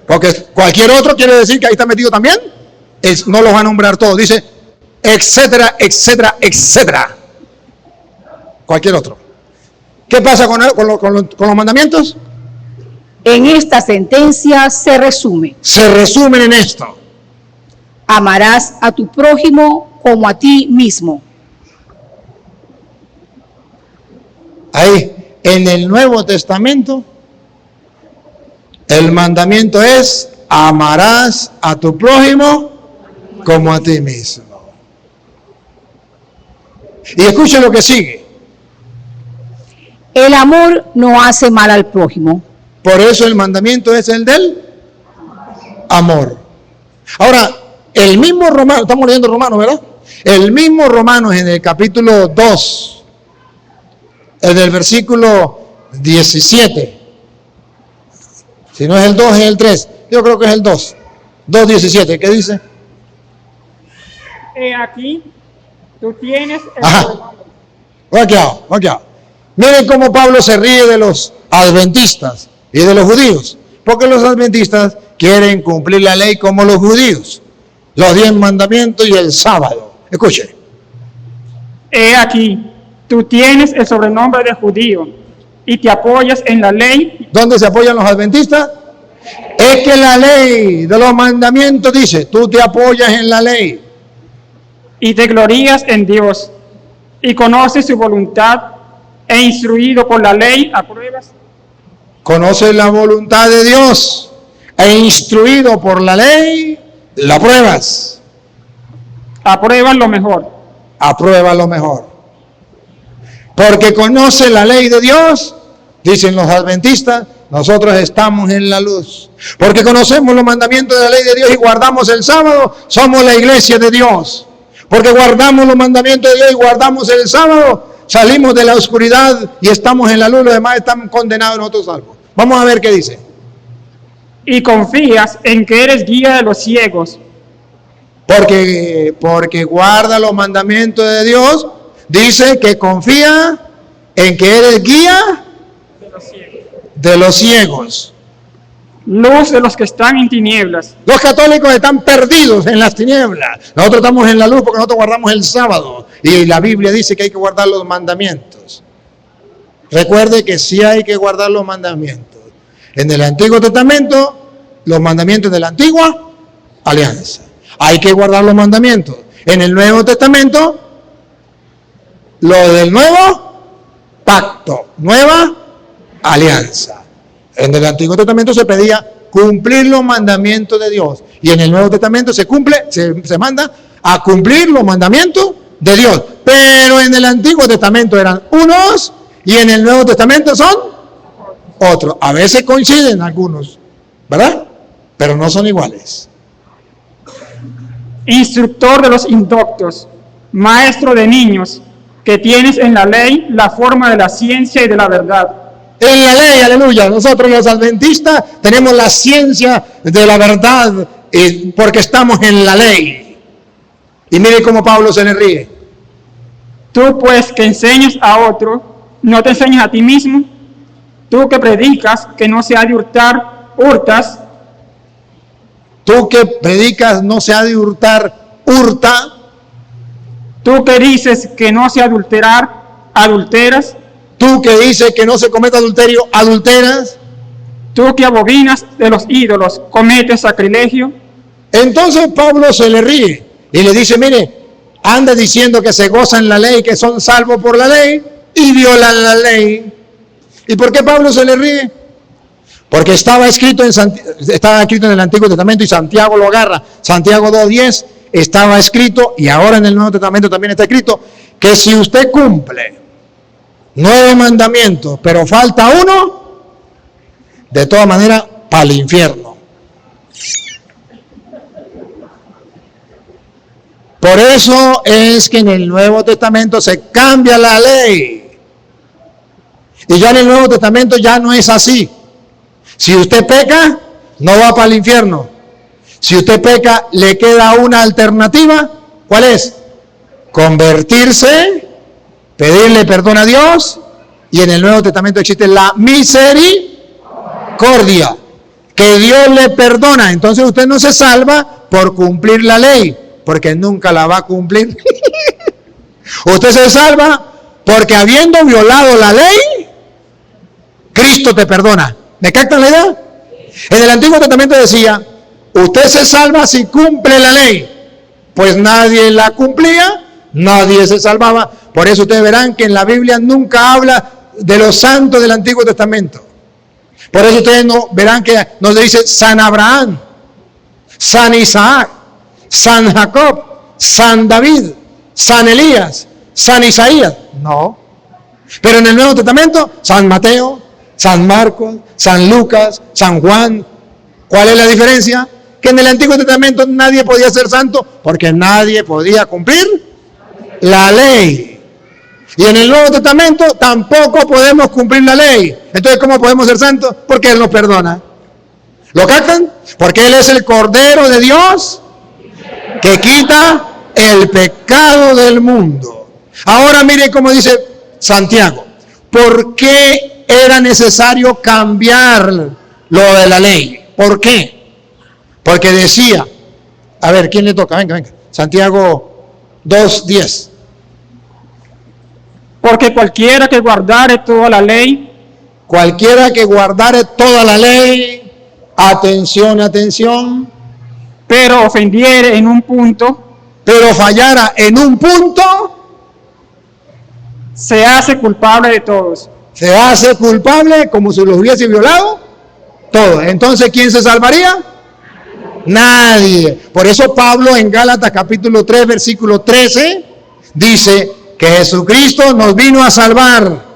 Porque cualquier otro quiere decir que ahí está metido también. No los va a nombrar todos. Dice, etcétera, etcétera, etcétera. Cualquier otro. ¿Qué pasa con los mandamientos? En esta sentencia se resume. Se resumen en esto. Amarás a tu prójimo como a ti mismo. Ahí, en el Nuevo Testamento, el mandamiento es, amarás a tu prójimo como a ti mismo. Y escuchen lo que sigue. El amor no hace mal al prójimo. Por eso el mandamiento es el del amor. Ahora, el mismo Romano, estamos leyendo Romanos, ¿verdad? El mismo Romanos en el capítulo 2, en el versículo 17. Si no es el 2, es el 3. Yo creo que es el 2. 2:17. ¿Qué dice? He aquí, tú tienes el Ajá. sobrenombre. Vaqueado. Miren cómo Pablo se ríe de los adventistas y de los judíos. Porque los adventistas quieren cumplir la ley como los judíos. Los 10 mandamientos y el sábado. Escuche. He aquí, tú tienes el sobrenombre de judío y te apoyas en la ley. ¿Dónde se apoyan los adventistas? Es que la ley de los mandamientos dice, tú te apoyas en la ley. Y te glorías en Dios, y conoces su voluntad, e instruido por la ley, apruebas. Conoces la voluntad de Dios e instruido por la ley, la pruebas. Apruebas lo mejor. Aprueba lo mejor. Porque conoce la ley de Dios, dicen los adventistas, nosotros estamos en la luz. Porque conocemos los mandamientos de la ley de Dios y guardamos el sábado, somos la iglesia de Dios. Porque guardamos los mandamientos de Dios y guardamos el sábado, salimos de la oscuridad y estamos en la luz, los demás están condenados, nosotros salvos. Vamos a ver qué dice. Y confías en que eres guía de los ciegos. Porque guarda los mandamientos de Dios, dice que confía en que eres guía de los ciegos. Luz de los que están en tinieblas. Los católicos están perdidos en las tinieblas. Nosotros estamos en la luz porque nosotros guardamos el sábado. Y la Biblia dice que hay que guardar los mandamientos. Recuerde que sí hay que guardar los mandamientos. En el Antiguo Testamento, los mandamientos de la Antigua Alianza. Hay que guardar los mandamientos. En el Nuevo Testamento, lo del Nuevo Pacto, Nueva Alianza. En el Antiguo Testamento se pedía cumplir los mandamientos de Dios. Y en el Nuevo Testamento se manda a cumplir los mandamientos de Dios. Pero en el Antiguo Testamento eran unos y en el Nuevo Testamento son otros. A veces coinciden algunos, ¿verdad? Pero no son iguales. Instructor de los indoctos, maestro de niños, que tienes en la ley la forma de la ciencia y de la verdad. En la ley, aleluya. Nosotros los adventistas tenemos la ciencia de la verdad porque estamos en la ley. Y mire cómo Pablo se le ríe. Tú pues que enseñas a otro, no te enseñas a ti mismo. Tú que predicas que no se ha de hurtar, hurtas. Tú que predicas no se ha de hurtar, hurta. Tú que dices que no se ha de adulterar, adulteras. Tú que dices que no se comete adulterio, adulteras. Tú que abominas de los ídolos, cometes sacrilegio. Entonces Pablo se le ríe y le dice, mire, anda diciendo que se gozan la ley, que son salvos por la ley y violan la ley. ¿Y por qué Pablo se le ríe? Porque estaba escrito en el Antiguo Testamento y Santiago lo agarra. Santiago 2:10 estaba escrito y ahora en el Nuevo Testamento también está escrito que si usted cumple 9 mandamientos, pero falta uno, de todas maneras, para el infierno. Por eso es que en el Nuevo Testamento se cambia la ley. Y ya en el Nuevo Testamento ya no es así. Si usted peca, no va para el infierno. Si usted peca, le queda una alternativa. ¿Cuál es? Convertirse, pedirle perdón a Dios, y en el Nuevo Testamento existe la misericordia, que Dios le perdona. Entonces usted no se salva por cumplir la ley, porque nunca la va a cumplir. Usted se salva porque habiendo violado la ley, Cristo te perdona. ¿Me captan la idea? En el Antiguo Testamento decía, usted se salva si cumple la ley. Pues nadie la cumplía, nadie se salvaba. Por eso ustedes verán que en la Biblia nunca habla de los santos del Antiguo Testamento. Por eso ustedes verán que nos dice San Abraham, San Isaac, San Jacob, San David, San Elías, San Isaías. No. Pero en el Nuevo Testamento, San Mateo, San Marcos, San Lucas, San Juan. ¿Cuál es la diferencia? que en el Antiguo Testamento nadie podía ser santo porque nadie podía cumplir la ley. Y en el Nuevo Testamento tampoco podemos cumplir la ley. Entonces, ¿cómo podemos ser santos? Porque Él nos perdona. ¿Lo captan? Porque Él es el Cordero de Dios que quita el pecado del mundo. Ahora miren cómo dice Santiago. ¿Por qué era necesario cambiar lo de la ley? ¿Por qué? Porque decía, a ver, ¿quién le toca? Venga. Santiago 2:10. Porque cualquiera que guardare toda la ley, Cualquiera que guardare toda la ley, atención, pero ofendiere en un punto, pero fallara en un punto, se hace culpable de todos. se hace culpable como si los hubiese violado todo. Entonces, ¿quién se salvaría? Nadie. Por eso Pablo en Gálatas capítulo 3, versículo 13, dice que Jesucristo nos vino a salvar.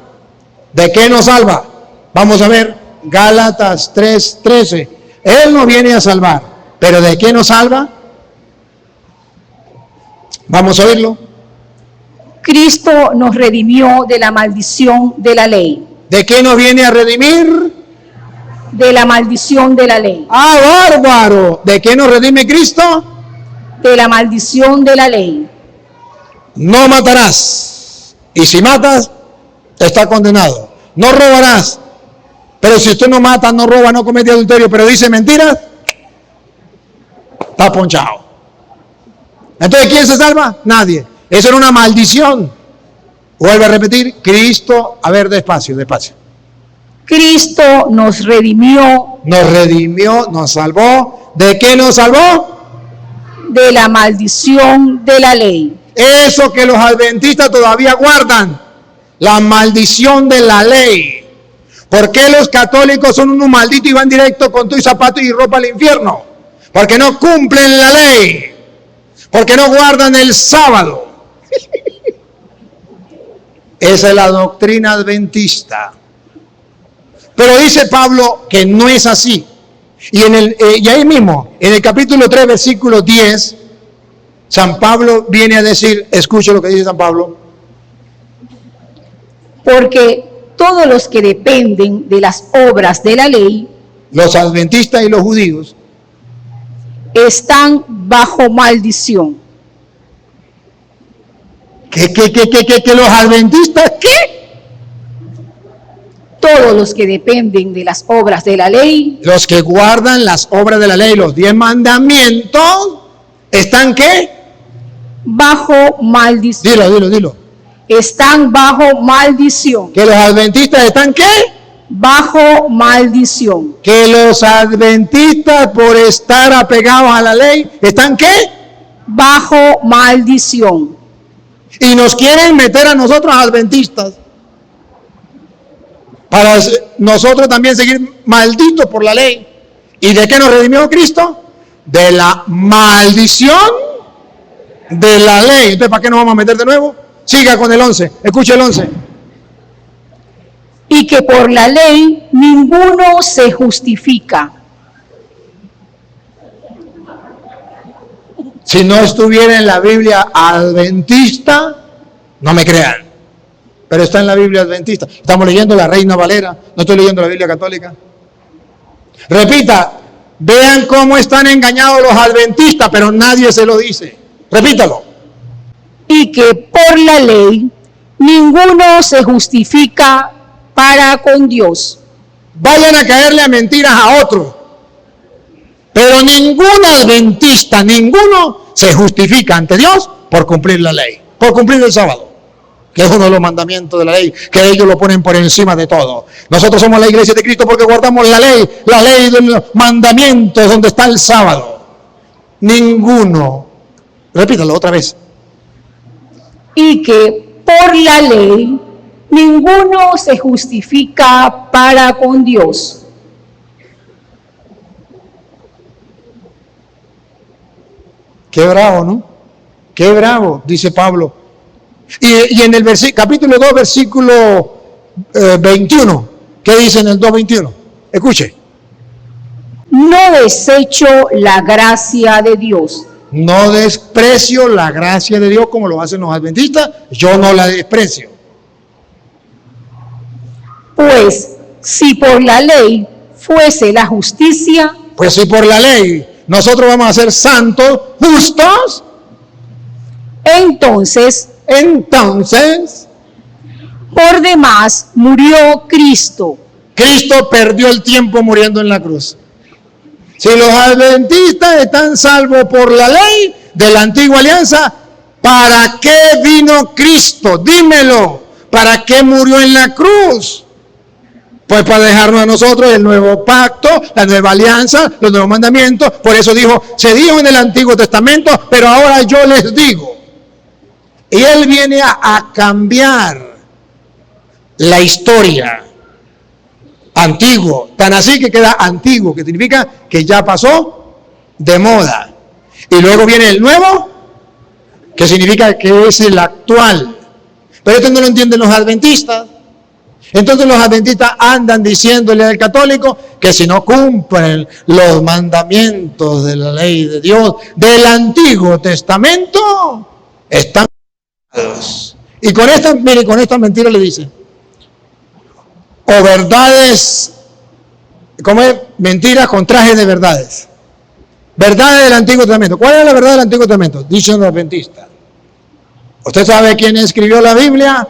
¿De qué nos salva? Vamos a ver, Gálatas 3:13. Él nos viene a salvar. ¿Pero de qué nos salva? Vamos a oírlo. Cristo nos redimió de la maldición de la ley. ¿De qué nos viene a redimir? De la maldición de la ley. ¡Ah, bárbaro! ¿De qué nos redime Cristo? De la maldición de la ley. No matarás. Y si matas, está condenado. No robarás. Pero si usted no mata, no roba, no comete adulterio, pero dice mentiras, está ponchado. Entonces, ¿quién se salva? Nadie. Eso era una maldición. Vuelve a repetir, Cristo, a ver, despacio. Cristo nos redimió. Nos redimió, nos salvó. ¿De qué nos salvó? De la maldición de la ley. Eso que los adventistas todavía guardan, la maldición de la ley. ¿Por qué los católicos son unos malditos y van directo con tu zapato y ropa al infierno? Porque no cumplen la ley. Porque no guardan el sábado. Esa es la doctrina adventista. Pero dice Pablo que no es así. Y ahí mismo, en el capítulo 3, versículo 10, San Pablo viene a decir, escuche lo que dice San Pablo. Porque todos los que dependen de las obras de la ley Los adventistas y los judíos están bajo maldición. que los adventistas, ¿qué? Todos los que dependen de las obras de la ley Los que guardan las obras de la ley, los 10 mandamientos, ¿están qué? bajo maldición. Dilo. Están bajo maldición. Que los adventistas están ¿qué? Bajo maldición. Que los adventistas por estar apegados a la ley, ¿están qué? Bajo maldición. Y nos quieren meter a nosotros adventistas para nosotros también seguir malditos por la ley. ¿Y de qué nos redimió Cristo? De la maldición de la ley. Entonces, ¿para qué nos vamos a meter de nuevo? Siga con el 11, escuche el 11. Y que por la ley ninguno se justifica. Si no estuviera en la Biblia adventista, no me crean. Pero está en la Biblia adventista. Estamos leyendo la Reina Valera, no estoy leyendo la Biblia católica. Repita, vean cómo están engañados los adventistas, pero nadie se lo dice. Repítalo. Y que por la ley ninguno se justifica para con Dios. Vayan a caerle a mentiras a otros. Pero ningún adventista, ninguno se justifica ante Dios por cumplir la ley, por cumplir el sábado, que es uno de los mandamientos de la ley, que ellos lo ponen por encima de todo. Nosotros somos la iglesia de Cristo porque guardamos la ley de los mandamientos donde está el sábado. Ninguno, repítalo otra vez. Y que por la ley ninguno se justifica para con Dios. Qué bravo, ¿no? Qué bravo, dice Pablo. Y en el capítulo 2, versículo 21, ¿qué dice en el 2:21? Escuche. no desecho la gracia de Dios. No desprecio la gracia de Dios como lo hacen los adventistas. Yo no la desprecio. Pues si por la ley fuese la justicia, Pues si por la ley nosotros vamos a ser santos, justos, entonces por demás murió Cristo. Cristo perdió el tiempo muriendo en la cruz. Si los adventistas están salvos por la ley de la antigua alianza, ¿para qué vino Cristo? Dímelo. ¿Para qué murió en la cruz? Pues para dejarnos a nosotros el nuevo pacto, la nueva alianza, los nuevos mandamientos. Por eso dijo, se dijo en el Antiguo Testamento, pero ahora yo les digo. Y Él viene a cambiar la historia. Antiguo, tan así que queda antiguo, que significa que ya pasó de moda. Y luego viene el nuevo, que significa que es el actual. Pero esto no lo entienden los adventistas. Entonces los adventistas andan diciéndole al católico que si no cumplen los mandamientos de la ley de Dios del Antiguo Testamento, están condenados. Y con esta mentira le dice, o verdades, ¿cómo es? Mentiras con traje de verdades. Verdades del Antiguo Testamento. ¿Cuál es la verdad del Antiguo Testamento? Dicen los adventistas. ¿Usted sabe quién escribió la Biblia?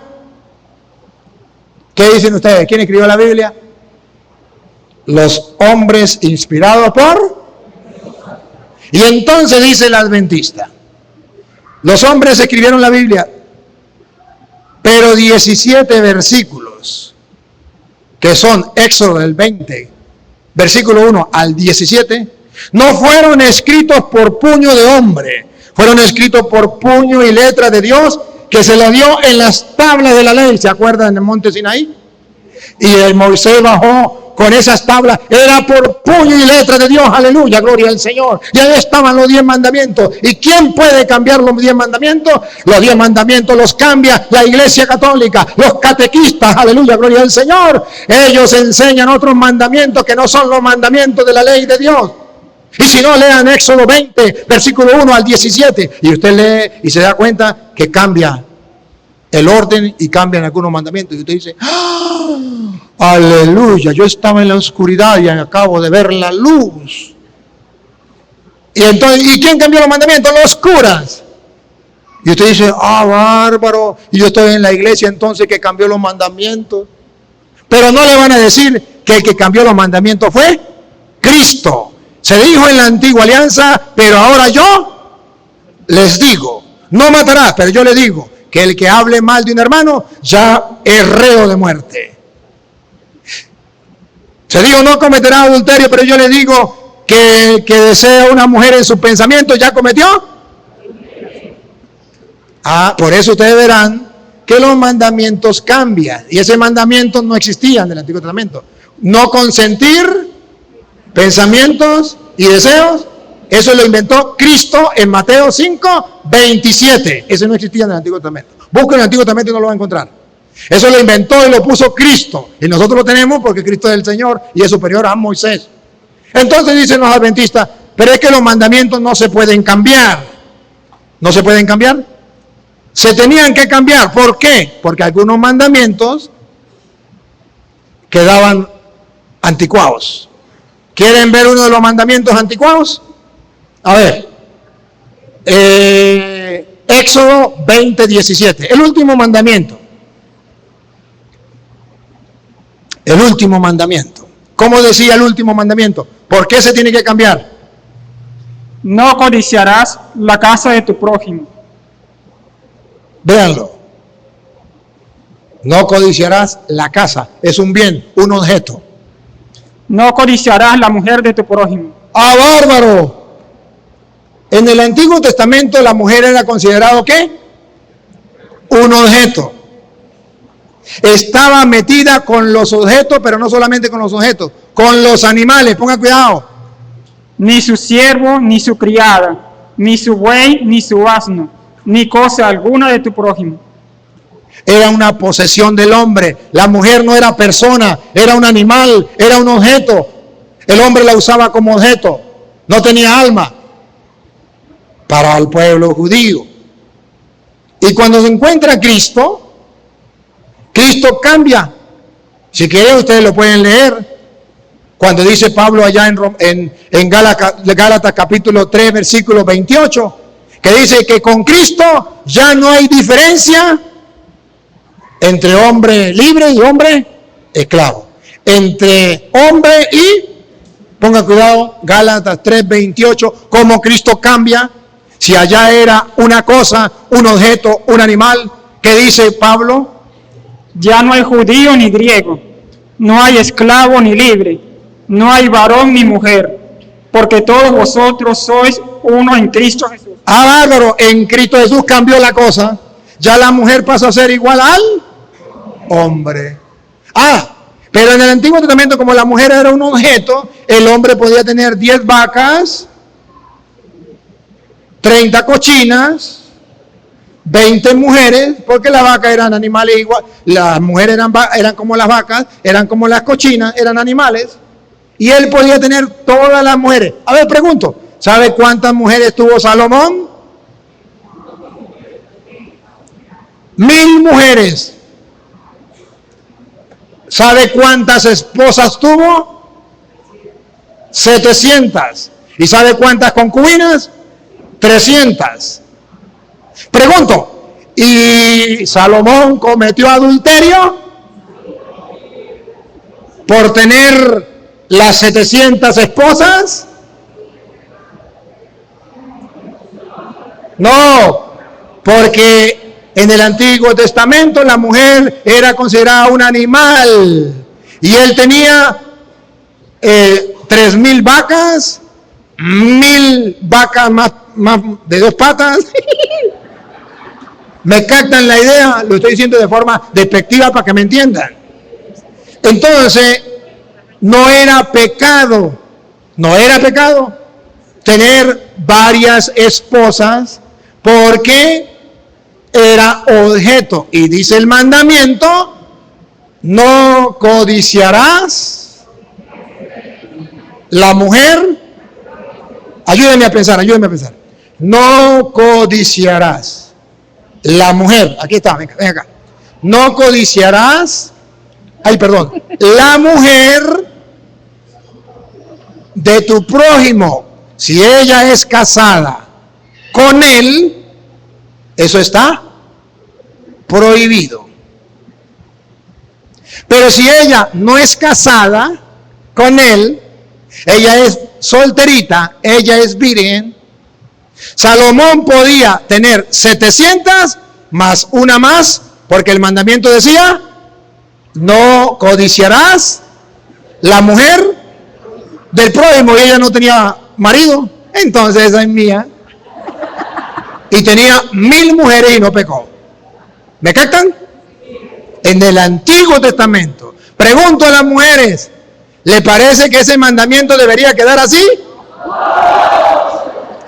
¿Qué dicen ustedes? ¿Quién escribió la Biblia? Los hombres inspirados por... Y entonces dice el adventista, los hombres escribieron la Biblia, pero 17 versículos, que son Éxodo del 20, versículo 1 al 17, no fueron escritos por puño de hombre, fueron escritos por puño y letra de Dios, que se lo dio en las tablas de la ley. ¿Se acuerdan en el monte Sinaí? Y el Moisés bajó con esas tablas, era por puño y letra de Dios, aleluya, gloria al Señor. Y ahí estaban los 10 mandamientos. ¿Y quién puede cambiar los 10 mandamientos? Los 10 mandamientos los cambia la Iglesia Católica, los catequistas, aleluya, gloria al Señor. Ellos enseñan otros mandamientos que no son los mandamientos de la ley de Dios. Y si no, lean Éxodo 20, versículo 1 al 17, y usted lee y se da cuenta que cambia el orden y cambian algunos mandamientos. Y usted dice, ¡ah! ¡Aleluya! Yo estaba en la oscuridad y acabo de ver la luz. Y entonces, ¿y quién cambió los mandamientos? Los curas. Y usted dice, ¡ah, bárbaro! Y yo estoy en la iglesia entonces que cambió los mandamientos. Pero no le van a decir que el que cambió los mandamientos fue Cristo. Se dijo en la antigua alianza, pero ahora yo les digo, no matarás, pero yo le digo que el que hable mal de un hermano ya es reo de muerte. Se dijo, no cometerá adulterio, pero yo le digo que el que desea una mujer en sus pensamientos ya cometió. Por eso ustedes verán que los mandamientos cambian. Y ese mandamiento no existía en el Antiguo Testamento. No consentir pensamientos y deseos, eso lo inventó Cristo en Mateo 5, 27. Eso no existía en el Antiguo Testamento. Busquen el Antiguo Testamento y no lo van a encontrar. Eso lo inventó y lo puso Cristo. Y nosotros lo tenemos porque Cristo es el Señor y es superior a Moisés. Entonces dicen los adventistas, pero es que los mandamientos no se pueden cambiar. ¿No se pueden cambiar? Se tenían que cambiar. ¿Por qué? Porque algunos mandamientos quedaban anticuados. ¿Quieren ver uno de los mandamientos anticuados? A ver, Éxodo 20, 17, el último mandamiento. El último mandamiento. ¿Cómo decía el último mandamiento? ¿Por qué se tiene que cambiar? No codiciarás la casa de tu prójimo. Véanlo. No codiciarás la casa, es un bien, un objeto. No codiciarás la mujer de tu prójimo. ¡Ah, bárbaro! En el Antiguo Testamento la mujer era considerado ¿qué? Un objeto. Estaba metida con los objetos, pero no solamente con los objetos, con los animales, ponga cuidado. Ni su siervo, ni su criada, ni su buey, ni su asno, ni cosa alguna de tu prójimo. Era una posesión del hombre. La mujer no era persona, era un animal, era un objeto. El hombre la usaba como objeto, no tenía alma para el pueblo judío. Y cuando se encuentra Cristo, Cristo cambia. Si quieren, ustedes lo pueden leer. Cuando dice Pablo allá en Gálatas capítulo 3, versículo 28, que dice que con Cristo ya no hay diferencia entre hombre libre y hombre esclavo. Entre hombre y, ponga cuidado, Gálatas 3, 28, cómo Cristo cambia. Si allá era una cosa, un objeto, un animal, ¿qué dice Pablo? Ya no hay judío ni griego, no hay esclavo ni libre, no hay varón ni mujer, porque todos vosotros sois uno en Cristo Jesús. Ah, bárbaro, en Cristo Jesús cambió la cosa. Ya la mujer pasó a ser igual al hombre. Ah, pero en el Antiguo Testamento, como la mujer era un objeto, el hombre podía tener 10 vacas, 30 cochinas, 20 mujeres, porque las vacas eran animales igual, las mujeres eran como las vacas, eran como las cochinas, eran animales, y él podía tener todas las mujeres. A ver, pregunto, ¿sabe cuántas mujeres tuvo Salomón? 1000 mujeres. ¿Sabe cuántas esposas tuvo? 700. ¿Y sabe cuántas concubinas? 300. Pregunto, ¿y Salomón cometió adulterio por tener las 700 esposas? No, porque en el Antiguo Testamento la mujer era considerada un animal y él tenía 3000 vacas, 1000 vacas más de 2 patas. ¿Me captan la idea? Lo estoy diciendo de forma despectiva para que me entiendan. Entonces, no era pecado tener varias esposas porque era objeto. Y dice el mandamiento, no codiciarás la mujer. Ayúdenme a pensar. No codiciarás la mujer. Aquí está, ven acá. No codiciarás, la mujer de tu prójimo. Si ella es casada con él, eso está prohibido. Pero si ella no es casada con él, ella es solterita, ella es virgen, Salomón podía tener 700 más una más, porque el mandamiento decía, no codiciarás la mujer del prójimo, y ella no tenía marido, entonces esa es mía. Y tenía 1000 mujeres y no pecó. ¿Me captan? En el Antiguo Testamento. Pregunto a las mujeres, ¿le parece que ese mandamiento debería quedar así?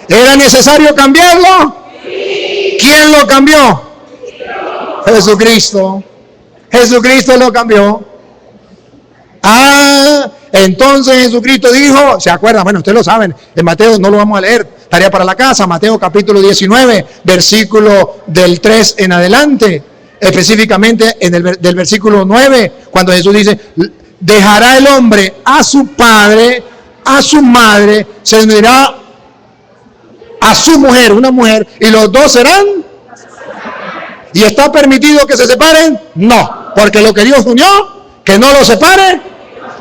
¿Era necesario cambiarlo? Sí. ¿Quién lo cambió? Jesucristo. Jesucristo lo cambió. Entonces Jesucristo dijo, ¿se acuerdan? Bueno, ustedes lo saben, en Mateo no lo vamos a leer, tarea para la casa, Mateo capítulo 19, versículo del 3 en adelante, específicamente del versículo 9, cuando Jesús dice, dejará el hombre a su padre, a su madre, se unirá a su mujer, una mujer, y los dos serán. ¿Y está permitido que se separen? No, porque lo que Dios unió, que no lo separe.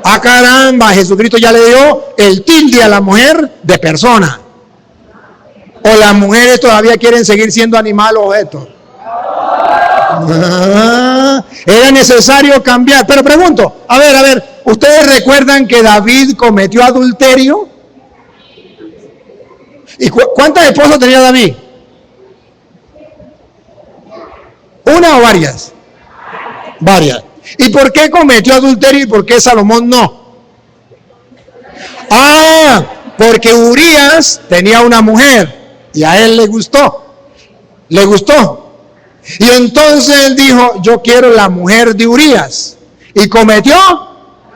¡Ah, caramba! Jesucristo ya le dio el tilde a la mujer de persona. O las mujeres todavía quieren seguir siendo animal o objeto. Era necesario cambiar. Pero pregunto, a ver, ¿ustedes recuerdan que David cometió adulterio? ¿Y cuántas esposas tenía David? ¿Una o varias? Varias. ¿Y por qué cometió adulterio y por qué Salomón no? Porque Urías tenía una mujer y a él le gustó. Y entonces él dijo, yo quiero la mujer de Urías. Y cometió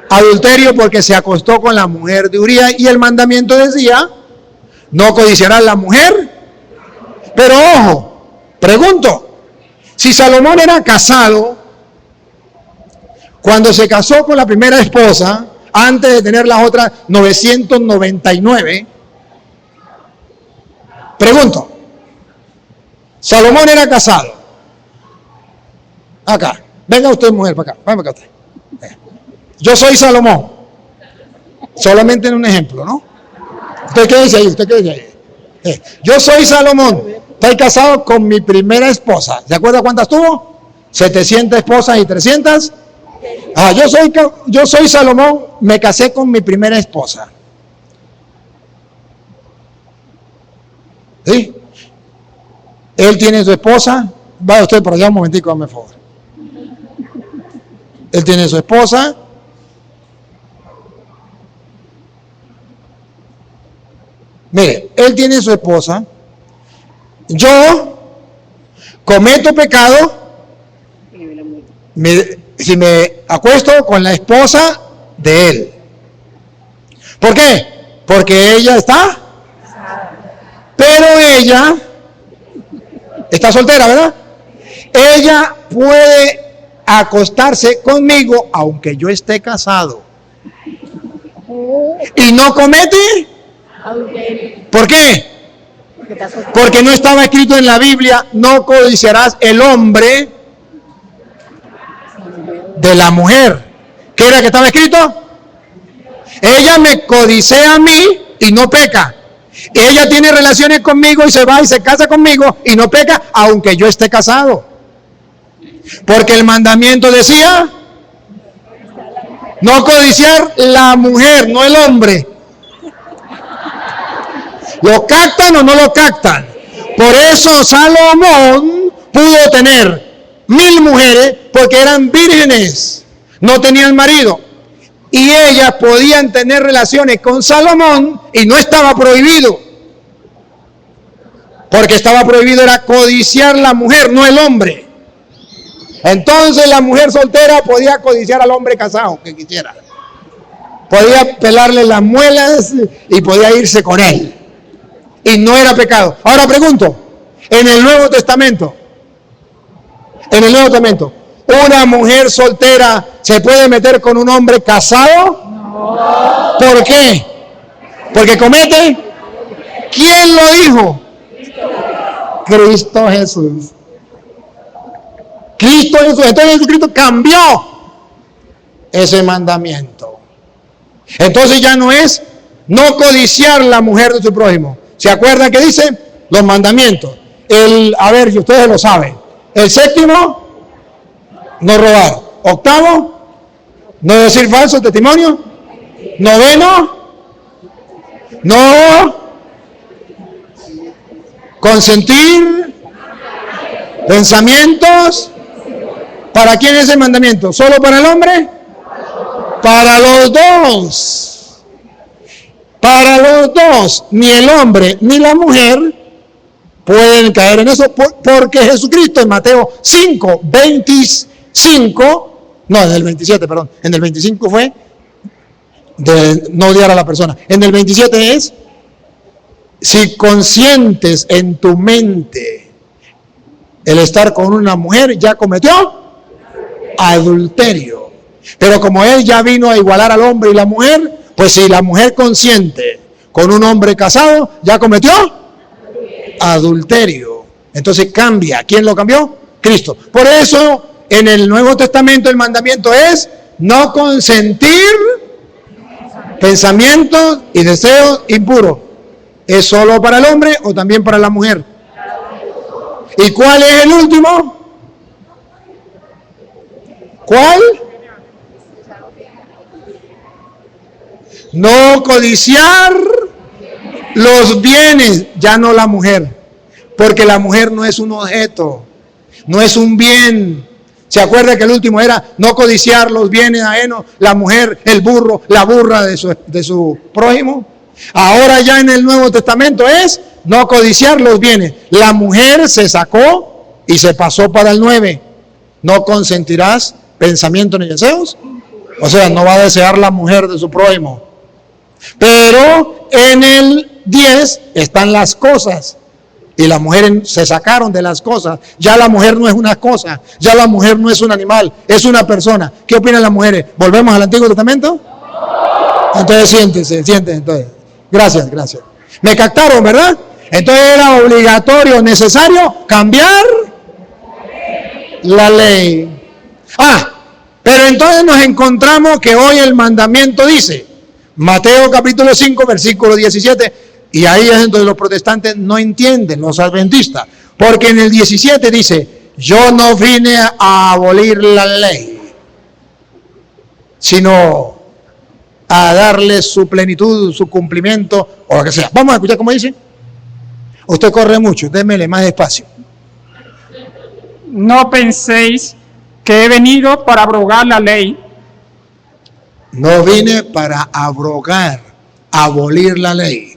Adulterio porque se acostó con la mujer de Urías, y el mandamiento decía, no codiciarás la mujer. Pero ojo, pregunto, si Salomón era casado, cuando se casó con la primera esposa, antes de tener las otras 999, pregunto, Salomón era casado. Acá, venga usted mujer para acá, venga acá usted. Yo soy Salomón, solamente en un ejemplo, ¿no? Usted quédese ahí, Yo soy Salomón, estoy casado con mi primera esposa. ¿Se acuerda cuántas tuvo? 700 esposas y 300. Yo soy Salomón, me casé con mi primera esposa. ¿Sí? Él tiene su esposa. Vaya usted por allá un momentico, dame favor. Él tiene su esposa. Mire, él tiene su esposa. Yo cometo pecado si me acuesto con la esposa de él. ¿Por qué? Porque ella está, pero ella está soltera, ¿verdad? Ella puede acostarse conmigo aunque yo esté casado. Y no comete. ¿Por qué? Porque no estaba escrito en la Biblia, no codiciarás el hombre de la mujer. ¿Qué era que estaba escrito? Ella me codicea a mí y no peca. Ella tiene relaciones conmigo y se va y se casa conmigo y no peca aunque yo esté casado. Porque el mandamiento decía no codiciar la mujer, no el hombre. ¿Lo captan o no lo captan? Por eso Salomón pudo tener 1000 mujeres porque eran vírgenes, no tenían marido. Y ellas podían tener relaciones con Salomón y no estaba prohibido. Porque estaba prohibido era codiciar la mujer, no el hombre. Entonces la mujer soltera podía codiciar al hombre casado que quisiera. Podía pelarle las muelas y podía irse con él. Y no era pecado. Ahora pregunto, en el Nuevo Testamento, ¿una mujer soltera se puede meter con un hombre casado? No. ¿Por qué? ¿Porque comete? ¿Quién lo dijo? Cristo Jesús. Cristo Jesús. Entonces Jesucristo cambió ese mandamiento. Entonces ya no es no codiciar la mujer de su prójimo. ¿Se acuerdan que dice? Los mandamientos. A ver, ustedes lo saben. El séptimo, no robar. Octavo, no decir falso testimonio. Noveno, no consentir pensamientos. ¿Para quién es el mandamiento? ¿Solo para el hombre? Para los dos. Para los dos, ni el hombre ni la mujer pueden caer en eso, porque Jesucristo en Mateo 5, 25, no, en el 27, perdón, en el 25 fue de no odiar a la persona. En el 27 es, si consientes en tu mente el estar con una mujer, ya cometió adulterio. Pero como él ya vino a igualar al hombre y la mujer, pues si la mujer consiente con un hombre casado, ya cometió adulterio. Entonces cambia. ¿Quién lo cambió? Cristo. Por eso en el Nuevo Testamento el mandamiento es no consentir pensamientos y deseos impuros. ¿Es solo para el hombre o también para la mujer? ¿Y cuál es el último? ¿Cuál? No codiciar los bienes, ya no la mujer, porque la mujer no es un objeto, no es un bien. ¿Se acuerda que el último era no codiciar los bienes ajenos? La mujer, el burro, la burra de su prójimo. Ahora ya en el Nuevo Testamento es no codiciar los bienes. La mujer se sacó y se pasó para el 9. No consentirás pensamientos ni deseos O sea, no va a desear la mujer de su prójimo. Pero en el 10 están las cosas. Y las mujeres se sacaron de las cosas. Ya la mujer no es una cosa. Ya la mujer no es un animal. Es una persona. ¿Qué opinan las mujeres? ¿Volvemos al Antiguo Testamento? Entonces siéntense entonces. Gracias. Me captaron, ¿verdad? Entonces era obligatorio, necesario cambiar la ley. Pero entonces nos encontramos que hoy el mandamiento dice, Mateo capítulo 5, versículo 17, y ahí es donde los protestantes no entienden, los adventistas, porque en el 17 dice, yo no vine a abolir la ley, sino a darle su plenitud, su cumplimiento, o lo que sea. Vamos a escuchar cómo dice. Usted corre mucho, démele más despacio. No penséis que he venido para abrogar la ley. No vine para abrogar, abolir la ley.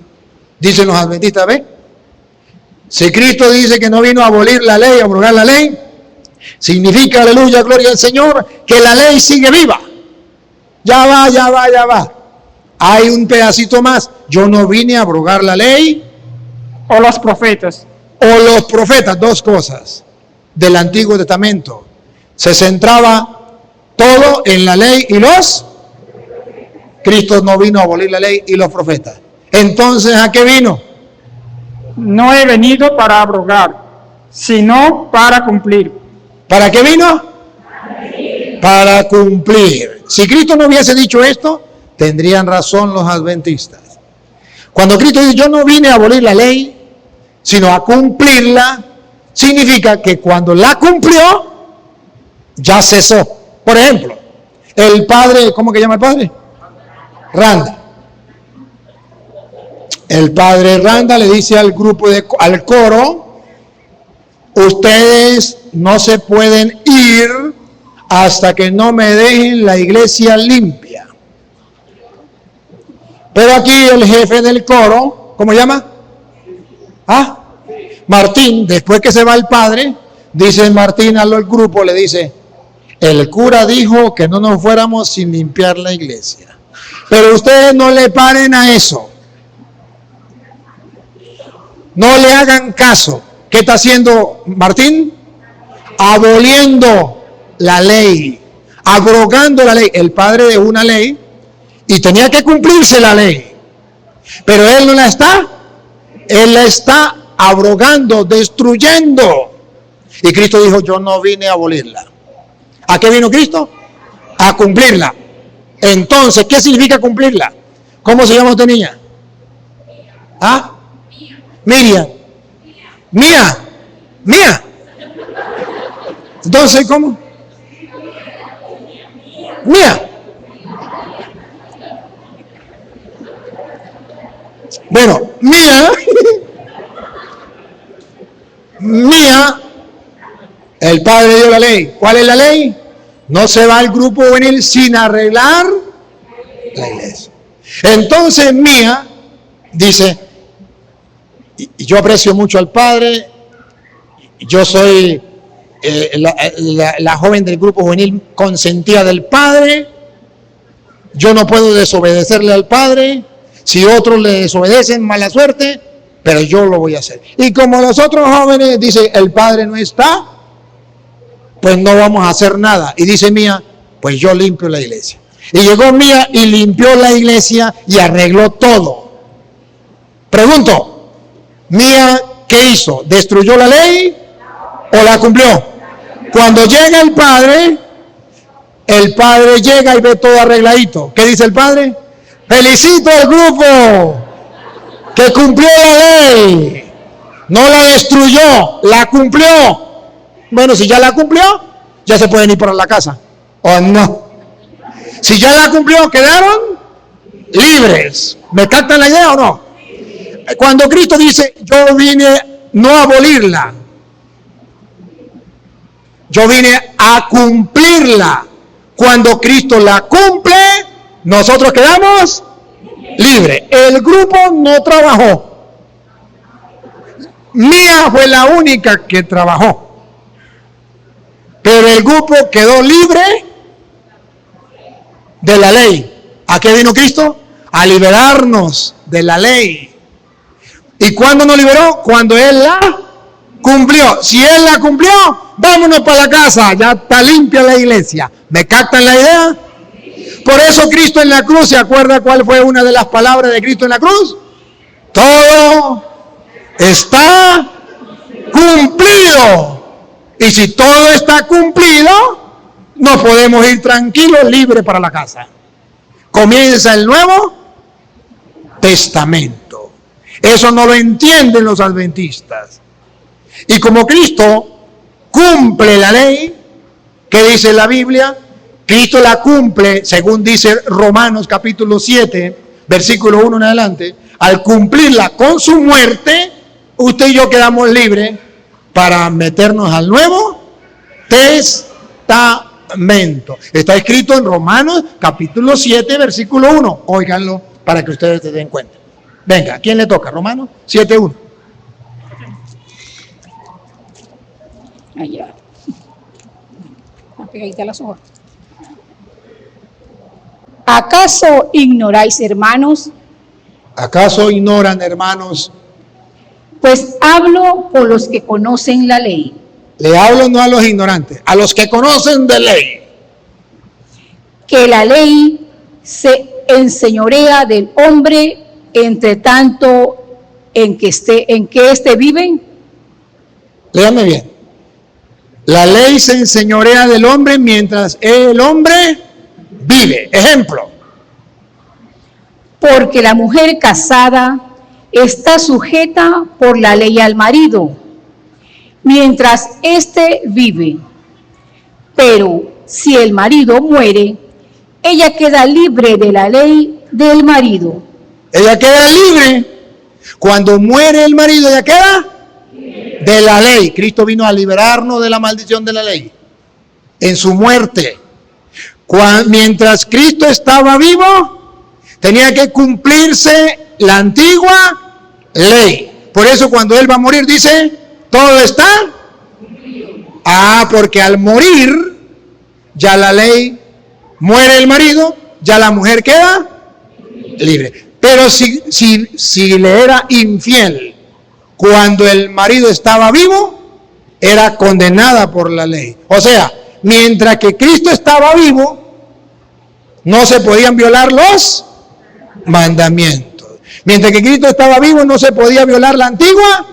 Dicen los adventistas, ¿ve? Si Cristo dice que no vino a abolir la ley, a abrogar la ley, significa, aleluya, gloria al Señor, que la ley sigue viva. Ya va. Hay un pedacito más. Yo no vine a abrogar la ley. O los profetas. O los profetas, dos cosas del Antiguo Testamento. Se centraba todo en la ley y los. Cristo no vino a abolir la ley y los profetas. Entonces, ¿a qué vino? No he venido para abrogar, sino para cumplir. ¿Para qué vino? Para cumplir. Si Cristo no hubiese dicho esto, tendrían razón los adventistas. Cuando Cristo dice, yo no vine a abolir la ley, sino a cumplirla, significa que cuando la cumplió, ya cesó. Por ejemplo, el padre, ¿cómo que llama el padre? Randa. El padre Randa le dice al grupo, al coro, ustedes no se pueden ir hasta que no me dejen la iglesia limpia. Pero aquí el jefe del coro, ¿cómo llama? Martín, después que se va el padre, dice Martín al grupo, le dice, el cura dijo que no nos fuéramos sin limpiar la iglesia. Pero ustedes no le paren a eso. No le hagan caso. ¿Qué está haciendo Martín? Aboliendo la ley, abrogando la ley. El padre dejó una ley y tenía que cumplirse la ley. Pero él no la está. Él la está abrogando, destruyendo. Y Cristo dijo, yo no vine a abolirla. ¿A qué vino Cristo? A cumplirla. Entonces, ¿qué significa cumplirla? ¿Cómo se llama usted, niña? Miriam. Mía. Entonces, ¿cómo? Mía. Bueno, Mía, el padre dio la ley. ¿Cuál es la ley? No se va al grupo juvenil sin arreglar la iglesia. Entonces Mía dice, y yo aprecio mucho al padre, yo soy la joven del grupo juvenil consentida del padre, yo no puedo desobedecerle al padre, si otros le desobedecen, mala suerte, pero yo lo voy a hacer. Y como los otros jóvenes dicen, el padre no está, pues no vamos a hacer nada. Y dice Mía, pues yo limpio la iglesia. Y llegó Mía y limpió la iglesia y arregló todo. Pregunto, Mía, ¿qué hizo? ¿Destruyó la ley o la cumplió? Cuando llega el padre llega y ve todo arregladito. ¿Qué dice el padre? Felicito al grupo que cumplió la ley. No la destruyó, la cumplió. Bueno, si ya la cumplió, ya se pueden ir para la casa. ¿O no? Si ya la cumplió, quedaron libres. ¿Me captan la idea o no? Cuando Cristo dice, yo vine no a abolirla, yo vine a cumplirla. Cuando Cristo la cumple, nosotros quedamos libres. El grupo no trabajó. Mía fue la única que trabajó. Pero el grupo quedó libre de la ley. ¿A qué vino Cristo? A liberarnos de la ley. ¿Y cuándo nos liberó? Cuando Él la cumplió. Si Él la cumplió, vámonos para la casa, ya está limpia la iglesia. ¿Me captan la idea? Por eso Cristo en la cruz, ¿se acuerda cuál fue una de las palabras de Cristo en la cruz? Todo está cumplido. Y si todo está cumplido, no podemos ir tranquilos, libres para la casa. Comienza el Nuevo Testamento. Eso no lo entienden los adventistas. Y como Cristo cumple la ley, ¿qué dice la Biblia? Cristo la cumple, según dice Romanos capítulo 7, versículo 1 en adelante. Al cumplirla con su muerte, usted y yo quedamos libres para meternos al Nuevo Testamento. Está escrito en Romanos capítulo 7, versículo 1. Óiganlo para que ustedes se den cuenta. Venga, ¿a quién le toca? Romanos 7, 1. Allá. Pegadita a los ojos. ¿Acaso ignoráis, hermanos? ¿Acaso ignoran, hermanos? Pues hablo por los que conocen la ley. Le hablo no a los ignorantes, a los que conocen de ley. Que la ley se enseñorea del hombre entre tanto en que éste vive. Léame bien. La ley se enseñorea del hombre mientras el hombre vive. Ejemplo. Porque la mujer casada está sujeta por la ley al marido, mientras éste vive. Pero si el marido muere, ella queda libre de la ley del marido. Ella queda libre. Cuando muere el marido, ella queda de la ley. Cristo vino a liberarnos de la maldición de la ley en su muerte. Mientras Cristo estaba vivo, tenía que cumplirse la antigua ley. Por eso cuando Él va a morir dice, todo está. Porque al morir, ya la ley, muere el marido, ya la mujer queda libre. Pero si le era infiel cuando el marido estaba vivo, era condenada por la ley. O sea, mientras que Cristo estaba vivo, no se podían violar los mandamientos. Mientras que Cristo estaba vivo, no se podía violar la antigua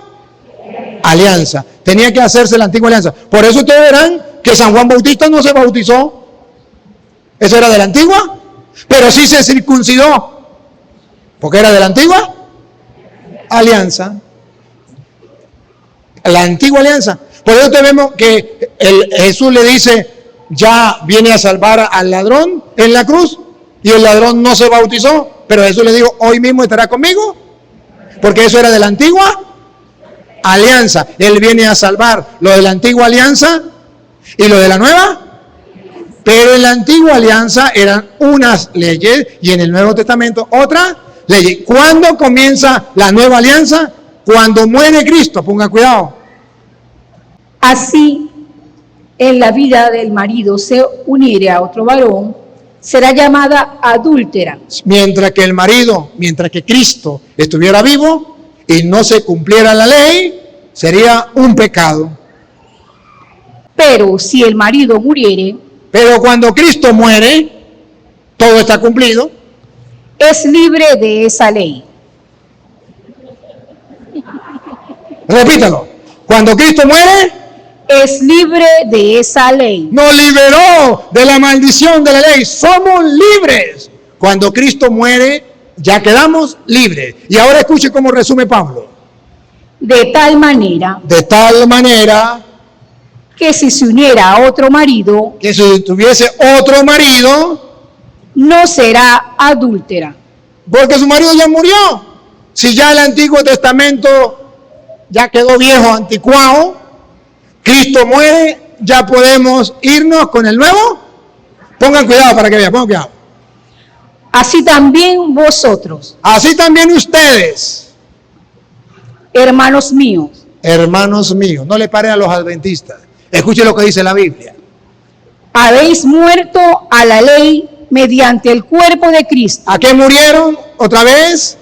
alianza. Tenía que hacerse la antigua alianza. Por eso ustedes verán que San Juan Bautista no se bautizó. Eso era de la antigua, pero sí se circuncidó, porque era de la antigua alianza. La antigua alianza. Por eso vemos que Jesús le dice, ya viene a salvar al ladrón en la cruz, y el ladrón no se bautizó, pero Jesús le dijo, hoy mismo estará conmigo, porque eso era de la antigua alianza. Él viene a salvar lo de la antigua alianza y lo de la nueva. Pero en la antigua alianza eran unas leyes y en el Nuevo Testamento otras leyes. ¿Cuándo comienza la nueva alianza? Cuando muere Cristo, ponga cuidado. Así, en la vida del marido se uniere a otro varón, será llamada adúltera. Mientras que Cristo estuviera vivo y no se cumpliera la ley, sería un pecado. Pero si el marido muriere, pero cuando Cristo muere, todo está cumplido. Es libre de esa ley. Repítalo. Cuando Cristo muere, es libre de esa ley. Nos liberó de la maldición de la ley. Somos libres. Cuando Cristo muere, ya quedamos libres. Y ahora escuche cómo resume Pablo. De tal manera que si se uniera a otro marido, que si tuviese otro marido, no será adúltera. Porque su marido ya murió. Si ya el Antiguo Testamento ya quedó viejo, anticuado, Cristo muere, ya podemos irnos con el nuevo. Pongan cuidado para que vean, pongan cuidado. Así también vosotros. Así también ustedes. Hermanos míos. Hermanos míos. No le paren a los adventistas. Escuche lo que dice la Biblia. Habéis muerto a la ley mediante el cuerpo de Cristo. ¿A qué murieron? Otra vez.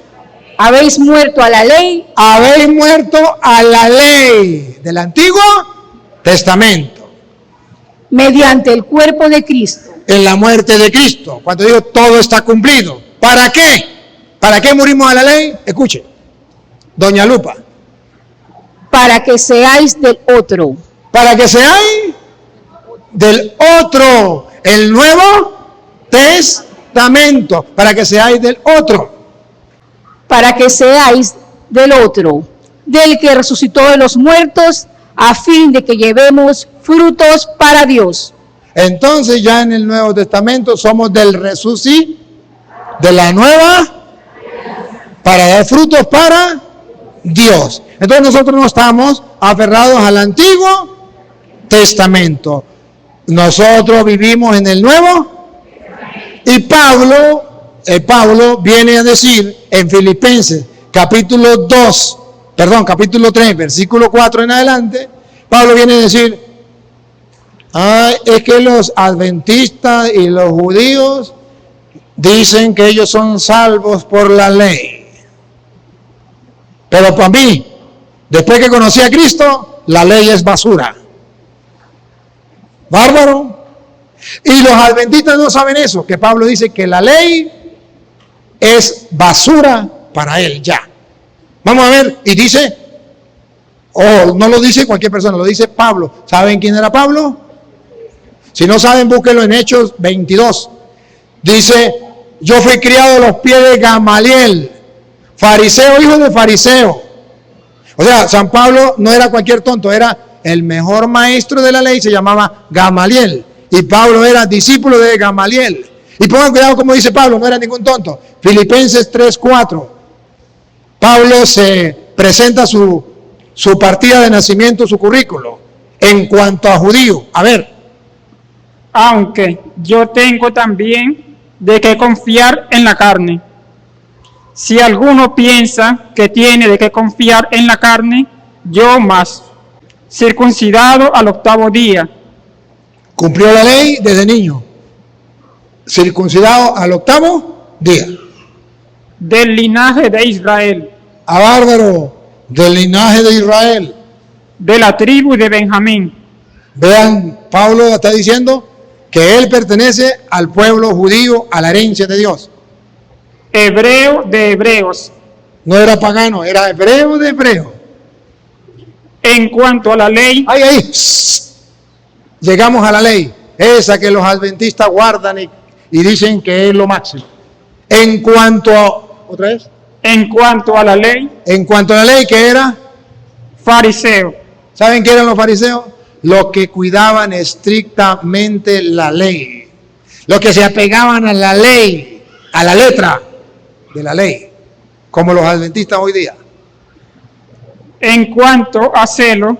Habéis muerto a la ley Habéis muerto a la ley del Antiguo Testamento. mediante el cuerpo de Cristo. En la muerte de Cristo. Cuando digo todo está cumplido. ¿Para qué? ¿Para qué murimos a la ley? Escuche. Doña Lupa. Para que seáis del otro. Para que seáis del otro. El Nuevo Testamento. Para que seáis del otro. Para que seáis del otro, del que resucitó de los muertos, a fin de que llevemos frutos para Dios. Entonces ya en el Nuevo Testamento somos del resucitado, de la nueva, para dar frutos para Dios. Entonces nosotros no estamos aferrados al Antiguo Testamento. Nosotros vivimos en el Nuevo. Y Pablo viene a decir en Filipenses capítulo 3, versículo 4 en adelante, Pablo viene a decir, es que los adventistas y los judíos dicen que ellos son salvos por la ley. Pero para mí, después que conocí a Cristo, la ley es basura. Bárbaro. Y los adventistas no saben eso, que Pablo dice que la ley es basura para él ya. Vamos a ver, y dice, no lo dice cualquier persona, lo dice Pablo. ¿Saben quién era Pablo? Si no saben, búsquenlo en Hechos 22. Dice, yo fui criado a los pies de Gamaliel, fariseo, hijo de fariseo. O sea, San Pablo no era cualquier tonto, era el mejor maestro de la ley, se llamaba Gamaliel. Y Pablo era discípulo de Gamaliel. Y pongan cuidado como dice Pablo, no era ningún tonto. Filipenses 3:4. Pablo se presenta su partida de nacimiento, su currículo, en cuanto a judío. A ver. Aunque yo tengo también de qué confiar en la carne. Si alguno piensa que tiene de qué confiar en la carne, yo más, circuncidado al 8º día. Cumplió la ley desde niño. Circuncidado al 8º día. Del linaje de Israel. A bárbaro, del linaje de Israel. De la tribu de Benjamín. Vean, Pablo está diciendo que él pertenece al pueblo judío, a la herencia de Dios. Hebreo de hebreos. No era pagano, era hebreo de hebreo. En cuanto a la ley, Ahí. Llegamos a la ley, esa que los adventistas guardan y dicen que es lo máximo. En cuanto a la ley, ¿qué era? Fariseo. ¿Saben qué eran los fariseos? Los que cuidaban estrictamente la ley. Los que se apegaban a la ley, a la letra de la ley, como los adventistas hoy día. En cuanto a celo,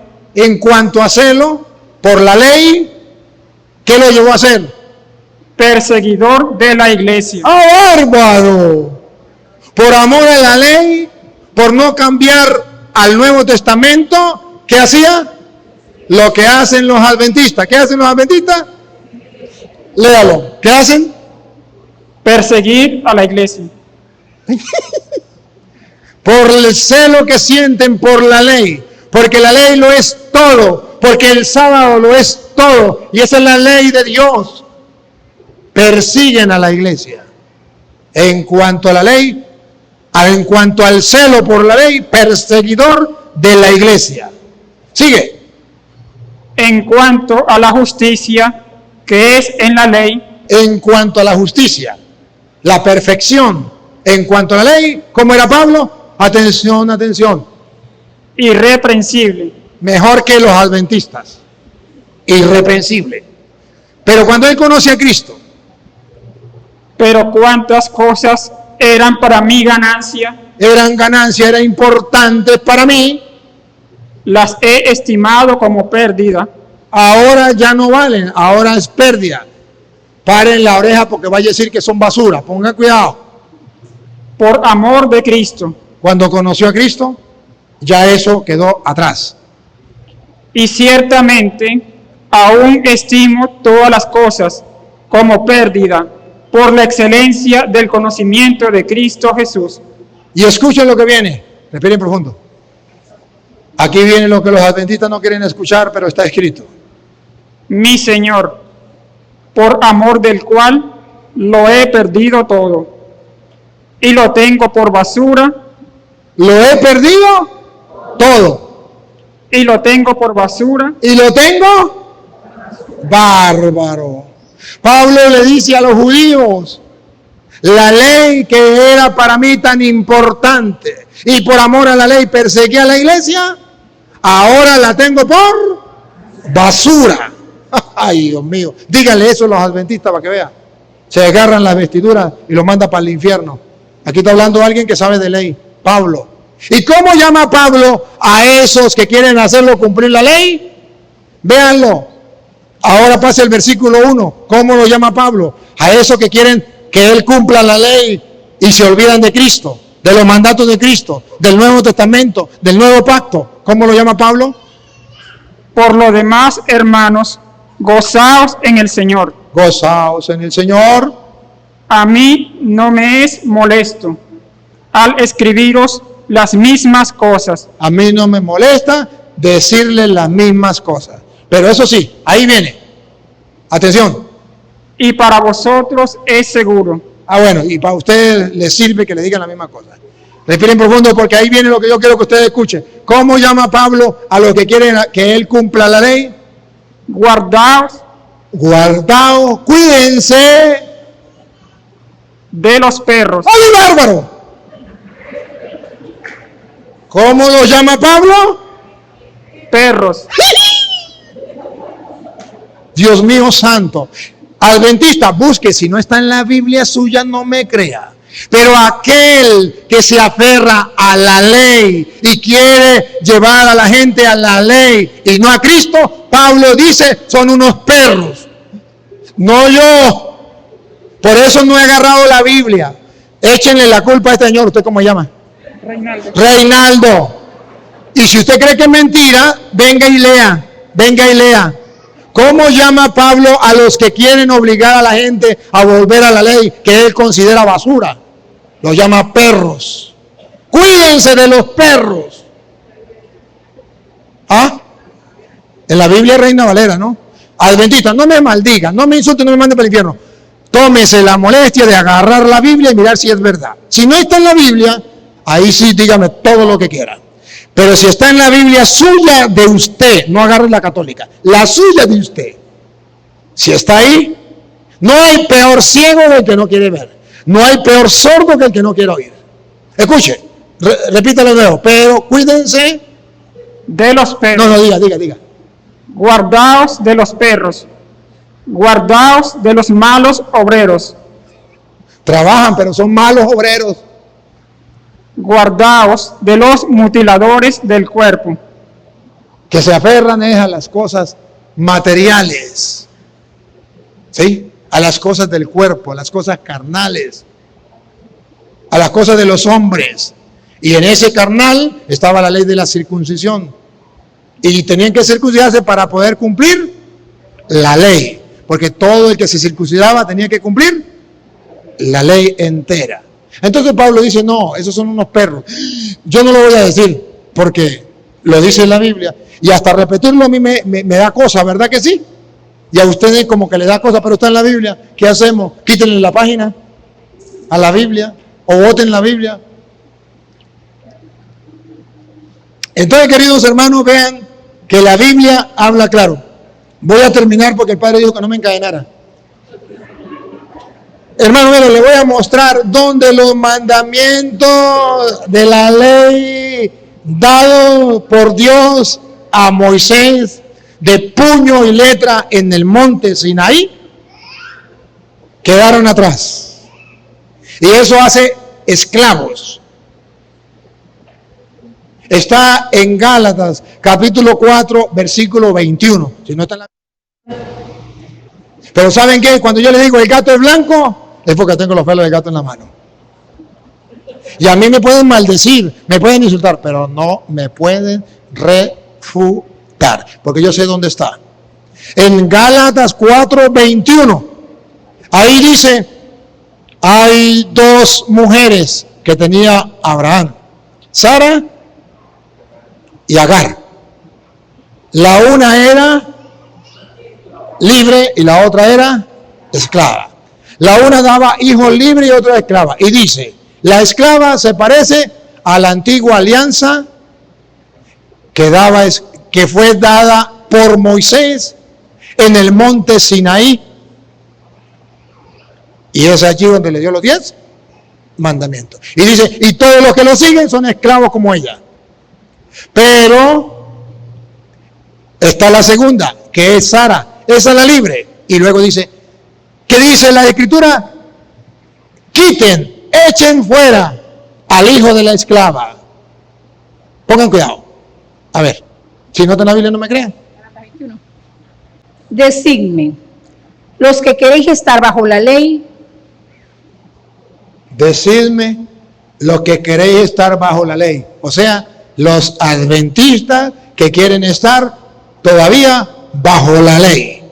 por la ley, ¿qué lo llevó a hacer? perseguidor de la iglesia. ¡Ah, bárbaro! Por amor a la ley, por no cambiar al Nuevo Testamento, ¿qué hacía? Lo que hacen los adventistas. ¿Qué hacen los adventistas? Léalo. ¿Qué hacen? Perseguir a la iglesia. Por el celo que sienten por la ley, porque la ley lo es todo, porque el sábado lo es todo, y esa es la ley de Dios. Persiguen a la iglesia. En cuanto a la ley, en cuanto al celo por la ley, perseguidor de la iglesia. Sigue. En cuanto a la justicia que es en la ley, En cuanto a la justicia, la perfección. En cuanto a la ley, ¿cómo era Pablo? Atención, atención. irreprensible. Mejor que los adventistas. Irreprensible. Pero cuando él conoce a Cristo, Pero cuántas cosas eran para mi ganancia, eran ganancias, eran importantes para mí, las he estimado como pérdida, ahora ya no valen, ahora es pérdida. Paren la oreja porque vaya a decir que son basura, pongan cuidado. por amor de Cristo. Cuando conoció a Cristo, ya eso quedó atrás. Y ciertamente aún estimo todas las cosas como pérdida por la excelencia del conocimiento de Cristo Jesús. Y escuchen lo que viene. Respiren profundo. Aquí viene lo que los adventistas no quieren escuchar, pero está escrito. Mi Señor, por amor del cual lo he perdido todo, y lo tengo por basura. Lo he perdido todo. Y lo tengo por basura. Y lo tengo bárbaro. Pablo le dice a los judíos, la ley que era para mí tan importante, y por amor a la ley perseguí a la iglesia, ahora la tengo por basura. Ay, Dios mío. Díganle eso a los adventistas para que vean. Se agarran las vestiduras y los manda para el infierno. Aquí está hablando alguien que sabe de ley, Pablo. ¿Y cómo llama Pablo a esos que quieren hacerlo cumplir la ley? Véanlo. Ahora pasa el versículo 1. ¿Cómo lo llama Pablo? A esos que quieren que él cumpla la ley y se olvidan de Cristo, de los mandatos de Cristo, del Nuevo Testamento, del Nuevo Pacto. ¿Cómo lo llama Pablo? Por lo demás, hermanos, gozaos en el Señor. Gozaos en el Señor. A mí no me es molesto al escribiros las mismas cosas. A mí no me molesta decirles las mismas cosas. Pero eso sí, ahí viene. Atención. Y para vosotros es seguro. Bueno, y para ustedes les sirve que le digan la misma cosa. Respiren profundo porque ahí viene lo que yo quiero que ustedes escuchen. ¿Cómo llama Pablo a los que quieren que él cumpla la ley? Guardaos. Guardaos, cuídense de los perros. ¡Ay, bárbaro! ¿Cómo lo llama Pablo? Perros. Dios mío santo. Adventista, busque, si no está en la Biblia suya, no me crea. Pero aquel que se aferra a la ley y quiere llevar a la gente a la ley y no a Cristo, Pablo dice, son unos perros. No yo. Por eso no he agarrado la Biblia. Échenle la culpa a este señor. ¿Usted cómo se llama? Reinaldo. Reinaldo. Y si usted cree que es mentira, venga y lea. Venga y lea. ¿Cómo llama Pablo a los que quieren obligar a la gente a volver a la ley que él considera basura? Los llama perros. Cuídense de los perros. ¿Ah? En la Biblia Reina Valera, ¿no? Adventista, no me maldiga, no me insulte, no me mande para el infierno. Tómese la molestia de agarrar la Biblia y mirar si es verdad. Si no está en la Biblia, ahí sí dígame todo lo que quiera. Pero si está en la Biblia suya de usted, no agarre la católica, la suya de usted. Si está ahí, no hay peor ciego del que no quiere ver. No hay peor sordo que el que no quiere oír. Escuche, repítalo de nuevo, pero cuídense de los perros. No, diga. Guardaos de los perros. Guardaos de los malos obreros. Trabajan, pero son malos obreros. Guardaos de los mutiladores del cuerpo. Que se aferran a las cosas materiales. ¿Sí? A las cosas del cuerpo, a las cosas carnales. A las cosas de los hombres. Y en ese carnal estaba la ley de la circuncisión. Y tenían que circuncidarse para poder cumplir la ley. Porque todo el que se circuncidaba tenía que cumplir la ley entera. Entonces Pablo dice, no, esos son unos perros. Yo no lo voy a decir porque lo dice en la Biblia. Y hasta repetirlo a mí me da cosa, ¿verdad que sí? Y a ustedes como que le da cosa, pero está en la Biblia. ¿Qué hacemos? Quítenle la página a la Biblia o boten la Biblia. Entonces, queridos hermanos, vean que la Biblia habla claro. Voy a terminar porque el Padre dijo que no me encadenara. Hermano, mire, le voy a mostrar donde los mandamientos de la ley dados por Dios a Moisés de puño y letra en el monte Sinaí quedaron atrás. Y eso hace esclavos. Está en Gálatas, capítulo 4, versículo 21. Si no está en la... Pero ¿saben qué? Cuando yo le digo el gato es blanco, es porque tengo los pelos del gato en la mano. Y a mí me pueden maldecir, me pueden insultar, pero no me pueden refutar, porque yo sé dónde está. En Gálatas 4:21, ahí dice, Hay dos mujeres que tenía Abraham, Sara y Agar. La una era libre y la otra era esclava. La una daba hijos libres y otra esclava. Y dice, la esclava se parece a la antigua alianza que fue dada por Moisés en el monte Sinaí. Y es allí donde le dio los 10 mandamientos. Y dice, y todos los que lo siguen son esclavos como ella. Pero está la segunda, que es Sara. Esa es la libre. Y luego dice, ¿qué dice la Escritura? Quiten, echen fuera al hijo de la esclava. Pongan cuidado. A ver, si no está en la Biblia no me crean. Decidme, los que queréis estar bajo la ley, Decidme los que queréis estar bajo la ley. O sea, los adventistas que quieren estar todavía bajo la ley.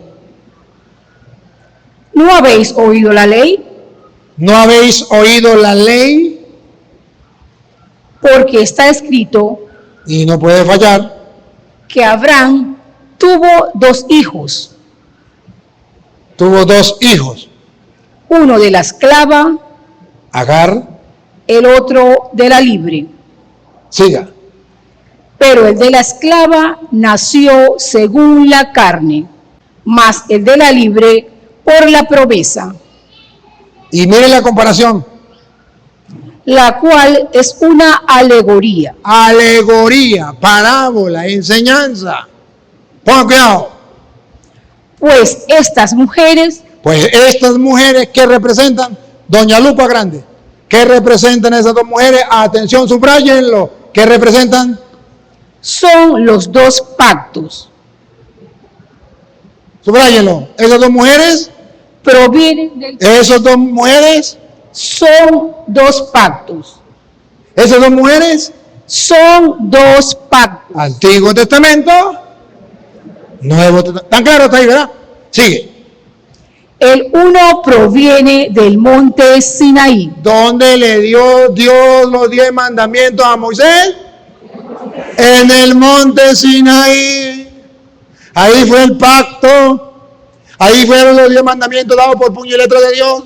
¿no habéis oído la ley? ¿No habéis oído la ley? Porque está escrito Y no puede fallar. que Abraham tuvo 2 hijos, Tuvo 2 hijos, uno de la esclava, Agar, el otro de la libre. siga. Pero el de la esclava nació según la carne, mas el de la libre por la promesa, Y mire la comparación. la cual es una alegoría. Alegoría, parábola, enseñanza. Pongan cuidado. Pues estas mujeres Pues estas mujeres que representan, Doña Lupa Grande, ¿qué representan esas 2 mujeres? Atención, subrayenlo. ¿Qué representan? son los 2 pactos. Subrayenlo. Esas 2 mujeres, Provienen del... esas 2 mujeres, Son 2 pactos. esas 2 mujeres, Son 2 pactos. Antiguo Testamento, Nuevo Testamento. ¿Tan claro está ahí, verdad? Sigue. El uno proviene del monte Sinaí, ¿Dónde le dio Dios los 10 mandamientos a Moisés? En el monte Sinaí. Ahí fue el pacto. Ahí fueron los 10 mandamientos dados por puño y letra de Dios.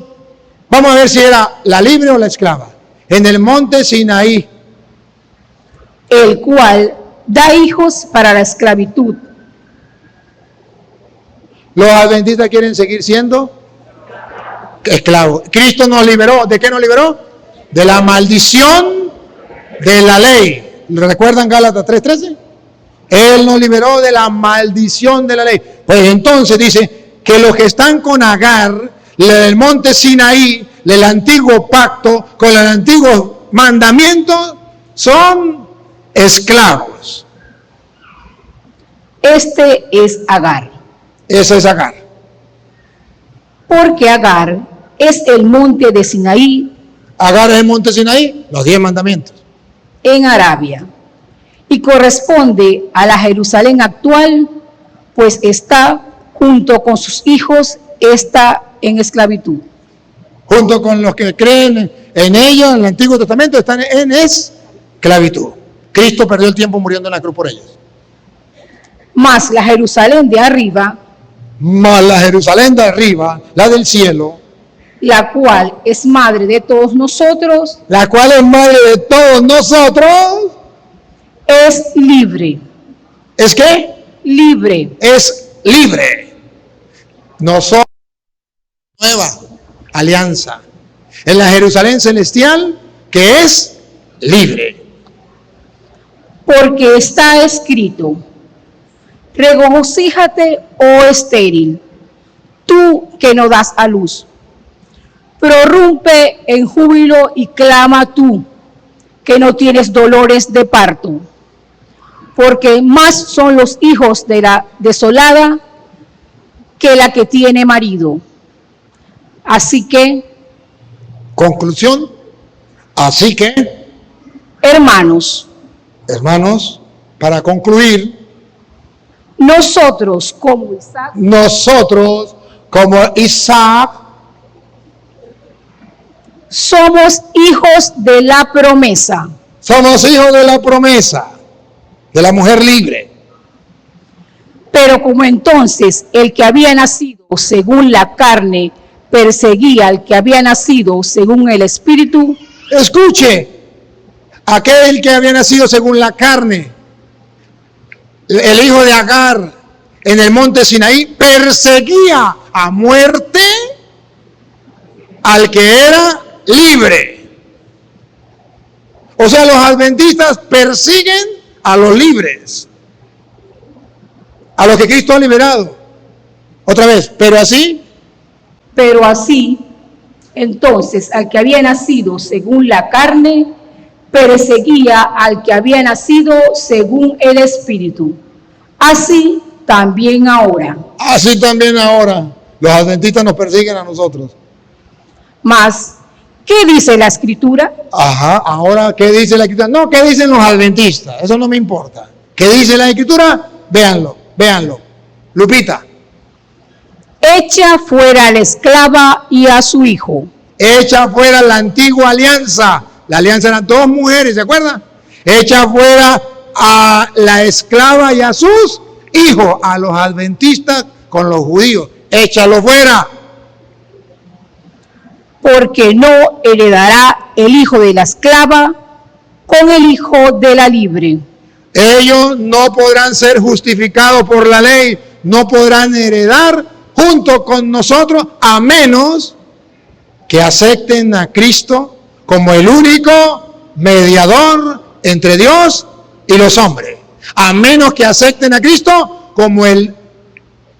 Vamos a ver si era la libre o la esclava. En el monte Sinaí. el cual da hijos para la esclavitud. Los adventistas quieren seguir siendo esclavos. Cristo nos liberó. ¿De qué nos liberó? De la maldición de la ley. ¿Recuerdan Gálatas 3:13? Él nos liberó de la maldición de la ley. Pues entonces dice que los que están con Agar, del monte Sinaí, del antiguo pacto, con el antiguo mandamiento, son esclavos. Este es Agar, Eso es Agar. porque Agar es el monte de Sinaí Agar es el monte Sinaí, los 10 mandamientos. en Arabia, y corresponde a la Jerusalén actual, pues está junto con sus hijos, está en esclavitud. Junto con los que creen en ella, en el Antiguo Testamento, están en esclavitud. Cristo perdió el tiempo muriendo en la cruz por ellos. Mas la Jerusalén de arriba, Mas la Jerusalén de arriba, la del cielo, la cual es madre de todos nosotros, la cual es madre de todos nosotros, es libre, ¿es qué? libre. Es libre. Nosotros, nueva alianza, en la Jerusalén celestial, que es libre. Porque está escrito, regocíjate, oh estéril, tú que no das a luz. Prorrumpe en júbilo y clama tú, que no tienes dolores de parto. Porque más son los hijos de la desolada que la que tiene marido. Así que, Conclusión. Así que, hermanos, hermanos, para concluir, nosotros como Isaac, nosotros, como Isaac, somos hijos de la promesa. Somos hijos de la promesa, de la mujer libre. Pero como entonces el que había nacido según la carne perseguía al que había nacido según el Espíritu, Escuche, aquel que había nacido según la carne, el hijo de Agar en el monte Sinaí, perseguía a muerte al que era libre. O sea, los adventistas persiguen a los libres, a los que Cristo ha liberado. Otra vez, pero así, entonces al que había nacido según la carne perseguía al que había nacido según el Espíritu. Así también ahora. Los adventistas nos persiguen a nosotros. Mas, ¿qué dice la Escritura? Ajá, ahora, ¿qué dice la Escritura? No, ¿qué dicen los adventistas? Eso no me importa. ¿Qué dice la Escritura? Véanlo. Lupita. Echa fuera a la esclava y a su hijo. Echa fuera la antigua alianza. La alianza eran 2 mujeres, ¿se acuerdan? Echa fuera a la esclava y a sus hijos, a los adventistas con los judíos. Échalo fuera. Porque no heredará el hijo de la esclava con el hijo de la libre. Ellos no podrán ser justificados por la ley, no podrán heredar junto con nosotros, a menos que acepten a Cristo como el único mediador entre Dios y los hombres. A menos que acepten a Cristo como el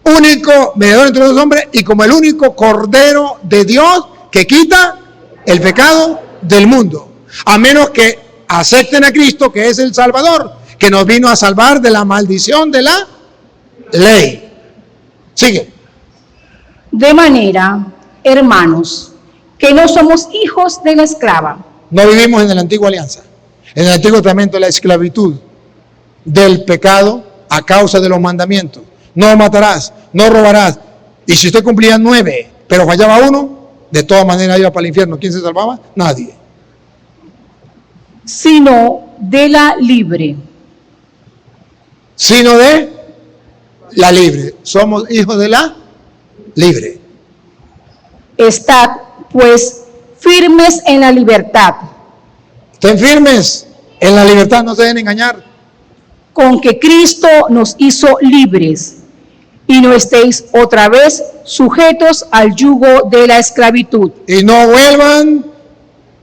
único mediador entre los hombres y como el único Cordero de Dios que quita el pecado del mundo. A menos que acepten a Cristo, que es el Salvador, que nos vino a salvar de la maldición de la ley. Sigue. De manera, hermanos, que no somos hijos de la esclava. No vivimos en la antigua alianza. En el Antiguo Testamento la esclavitud del pecado a causa de los mandamientos. No matarás, no robarás. Y si usted cumplía 9, pero fallaba 1, de todas maneras iba para el infierno. ¿Quién se salvaba? Nadie. Sino de la libre. Sino de la libre. Somos hijos de la libre. Estad, pues, firmes en la libertad. Estén firmes en la libertad, no se dejen engañar. Con que Cristo nos hizo libres, y no estéis otra vez sujetos al yugo de la esclavitud. Y no vuelvan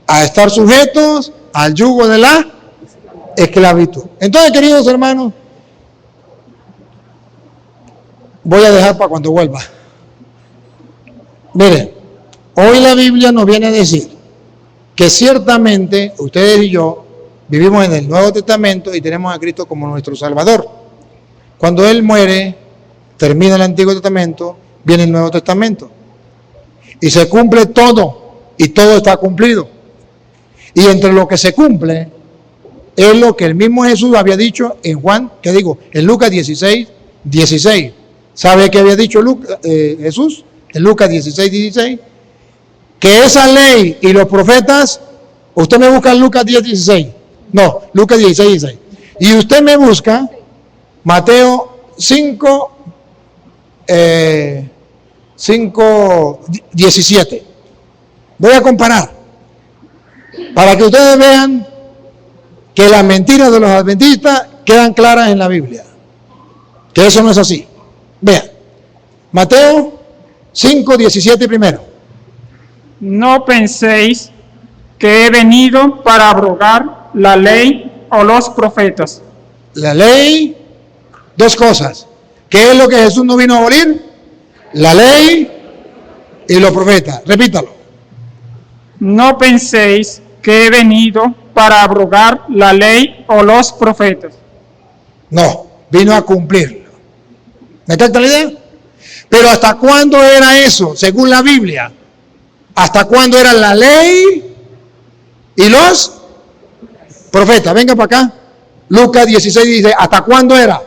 a estar sujetos al yugo de la esclavitud. Entonces, queridos hermanos, voy a dejar para cuando vuelva. Miren, hoy la Biblia nos viene a decir que ciertamente ustedes y yo vivimos en el Nuevo Testamento y tenemos a Cristo como nuestro Salvador. Cuando Él muere, termina el Antiguo Testamento, viene el Nuevo Testamento. Y se cumple todo, y todo está cumplido. Y entre lo que se cumple es lo que el mismo Jesús había dicho en Juan, ¿qué digo? En Lucas 16. ¿Sabe qué había dicho Jesús? En Lucas 16. Que esa ley y los profetas, usted me busca en Lucas 16. No, Lucas 16. Y usted me busca Mateo 5:17. Voy a comparar para que ustedes vean que las mentiras de los adventistas quedan claras en la Biblia, que eso no es así. Vean, Mateo 5:17 primero. No penséis que he venido para abrogar la ley o los profetas. La ley, 2 cosas. ¿Qué es lo que Jesús no vino a abolir? La ley y los profetas. Repítalo. No penséis que he venido para abrogar la ley o los profetas. No, vino a cumplirlo. ¿Me capta la idea? Pero ¿hasta cuándo era eso? Según la Biblia. ¿Hasta cuándo era la ley y los profetas? Venga para acá. Lucas 16. ¿Hasta cuándo era?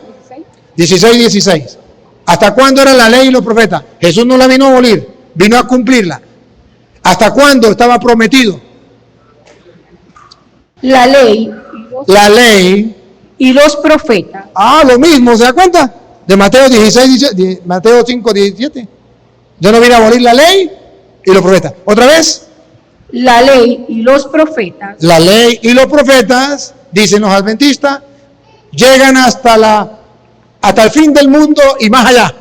16. ¿Hasta cuándo era la ley y los profetas? Jesús no la vino a abolir, vino a cumplirla. ¿Hasta cuándo estaba prometido? La ley La ley. y los profetas. Lo mismo, ¿se da cuenta? De Mateo 16, Mateo 5, 17. Yo no vine a abolir la ley y los profetas. ¿Otra vez? La ley y los profetas La ley y los profetas, dicen los adventistas, llegan hasta el fin del mundo y más allá.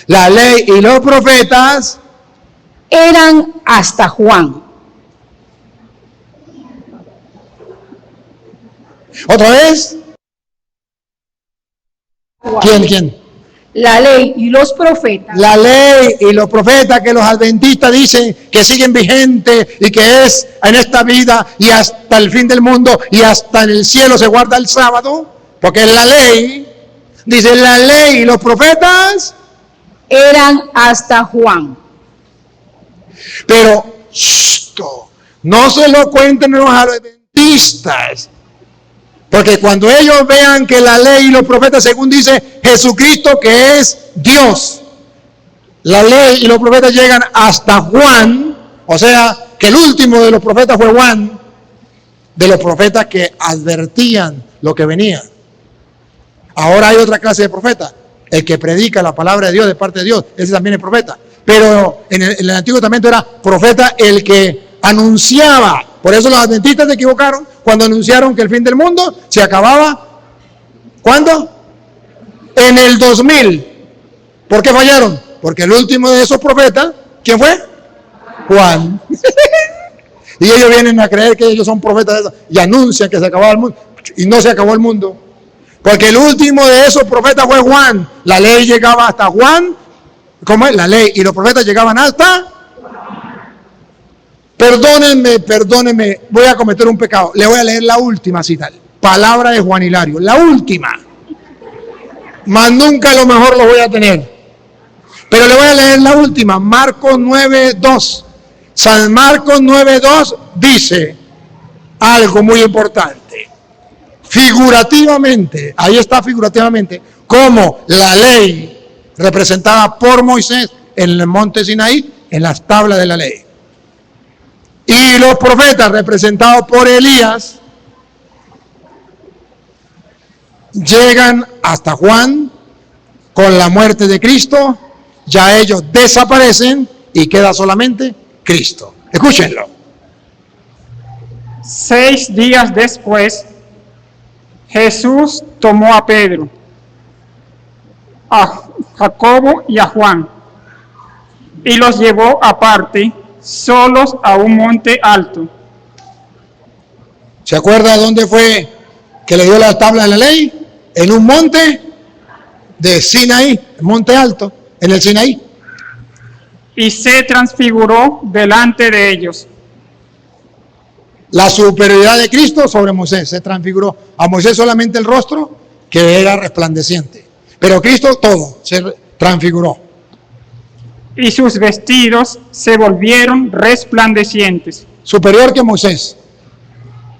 La ley y los profetas eran hasta Juan. ¿Otra vez? ¿Quién? La ley y los profetas La ley y los profetas que los adventistas dicen que siguen vigentes y que es en esta vida y hasta el fin del mundo y hasta en el cielo se guarda el sábado, porque la ley, dice la ley y los profetas, eran hasta Juan. pero no se lo cuenten a los adventistas. Porque cuando ellos vean que la ley y los profetas, según dice Jesucristo, que es Dios, la ley y los profetas llegan hasta Juan, o sea, que el último de los profetas fue Juan, de los profetas que advertían lo que venía. Ahora hay otra clase de profeta, el que predica la palabra de Dios de parte de Dios, ese también es profeta. Pero en el Antiguo Testamento era profeta el que anunciaba. Por eso los adventistas se equivocaron cuando anunciaron que el fin del mundo se acababa. ¿Cuándo? En el 2000. ¿Por qué fallaron? Porque el último de esos profetas, ¿quién fue? Juan. Y ellos vienen a creer que ellos son profetas de eso y anuncian que se acababa el mundo. Y no se acabó el mundo. Porque el último de esos profetas fue Juan. La ley llegaba hasta Juan. ¿Cómo es? La ley y los profetas llegaban hasta... Perdónenme, voy a cometer un pecado. Le voy a leer la última cita. Palabra de Juan Hilario, la última. Más nunca a lo mejor lo voy a tener. Pero le voy a leer la última, Marcos 9:2. San Marcos 9:2 dice algo muy importante. Figurativamente, ahí está figurativamente, como la ley representada por Moisés en el monte Sinaí, en las tablas de la ley. Y los profetas representados por Elías llegan hasta Juan con la muerte de Cristo, ya ellos desaparecen y queda solamente Cristo. Escúchenlo. 6 días después, Jesús tomó a Pedro, a Jacobo y a Juan, y los llevó aparte, solos a un monte alto. ¿Se acuerda dónde fue que le dio la tabla de la ley? En un monte de Sinaí, monte alto, en el Sinaí. Y se transfiguró delante de ellos. La superioridad de Cristo sobre Moisés se transfiguró. A Moisés solamente el rostro, que era resplandeciente. Pero Cristo todo se transfiguró. Y sus vestidos se volvieron resplandecientes, Superior que Moisés.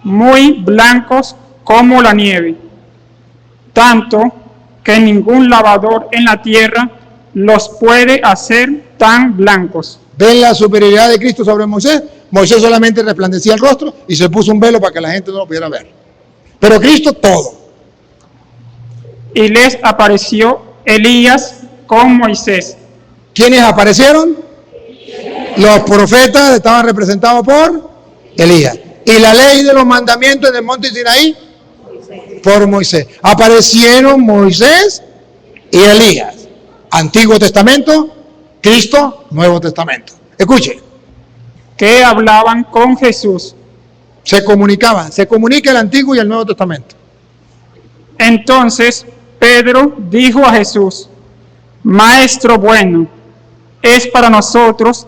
muy blancos como la nieve, tanto que ningún lavador en la tierra los puede hacer tan blancos. ¿Ven la superioridad de Cristo sobre Moisés? Moisés solamente resplandecía el rostro y se puso un velo para que la gente no lo pudiera ver. Pero Cristo todo. Y les apareció Elías con Moisés. ¿Quiénes aparecieron? Los profetas estaban representados por Elías. Y la ley de los mandamientos del monte Sinaí por Moisés. Aparecieron Moisés y Elías. Antiguo Testamento, Cristo, Nuevo Testamento. Escuche. Que hablaban con Jesús. Se comunicaban. Se comunica el Antiguo y el Nuevo Testamento. Entonces Pedro dijo a Jesús: Maestro bueno, es para nosotros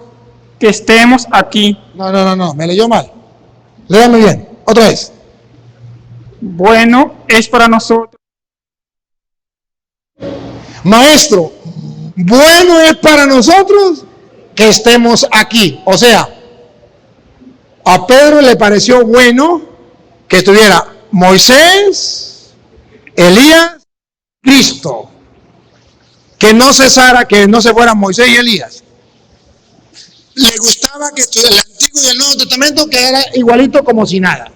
que estemos aquí. No, me leyó mal. Léame bien, otra vez. Bueno, es para nosotros. Maestro, bueno es para nosotros que estemos aquí. O sea, a Pedro le pareció bueno que estuviera Moisés, Elías, Cristo. Que no cesara, que no se fueran Moisés y Elías. le gustaba que el Antiguo y el Nuevo Testamento quedara igualito como si nada.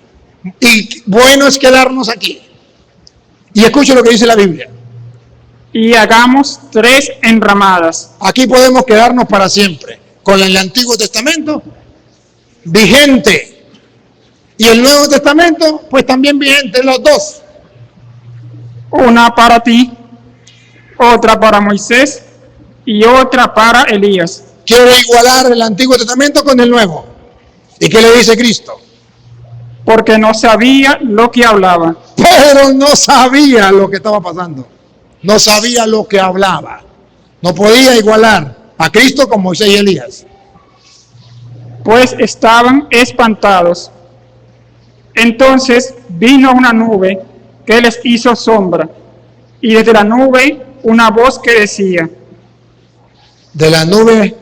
Y bueno es quedarnos aquí. Y escuche lo que dice la Biblia. Y hagamos 3 enramadas. Aquí podemos quedarnos para siempre. Con el Antiguo Testamento vigente. Y el Nuevo Testamento, pues también vigente, los dos. Una para ti, otra para Moisés y otra para Elías. Quiere igualar el Antiguo Testamento con el Nuevo. ¿Y qué le dice Cristo? Porque no sabía lo que hablaba. Pedro no sabía lo que estaba pasando. No sabía lo que hablaba. No podía igualar a Cristo con Moisés y Elías. Pues estaban espantados. Entonces vino una nube que les hizo sombra, y desde la nube una voz que decía. De la nube,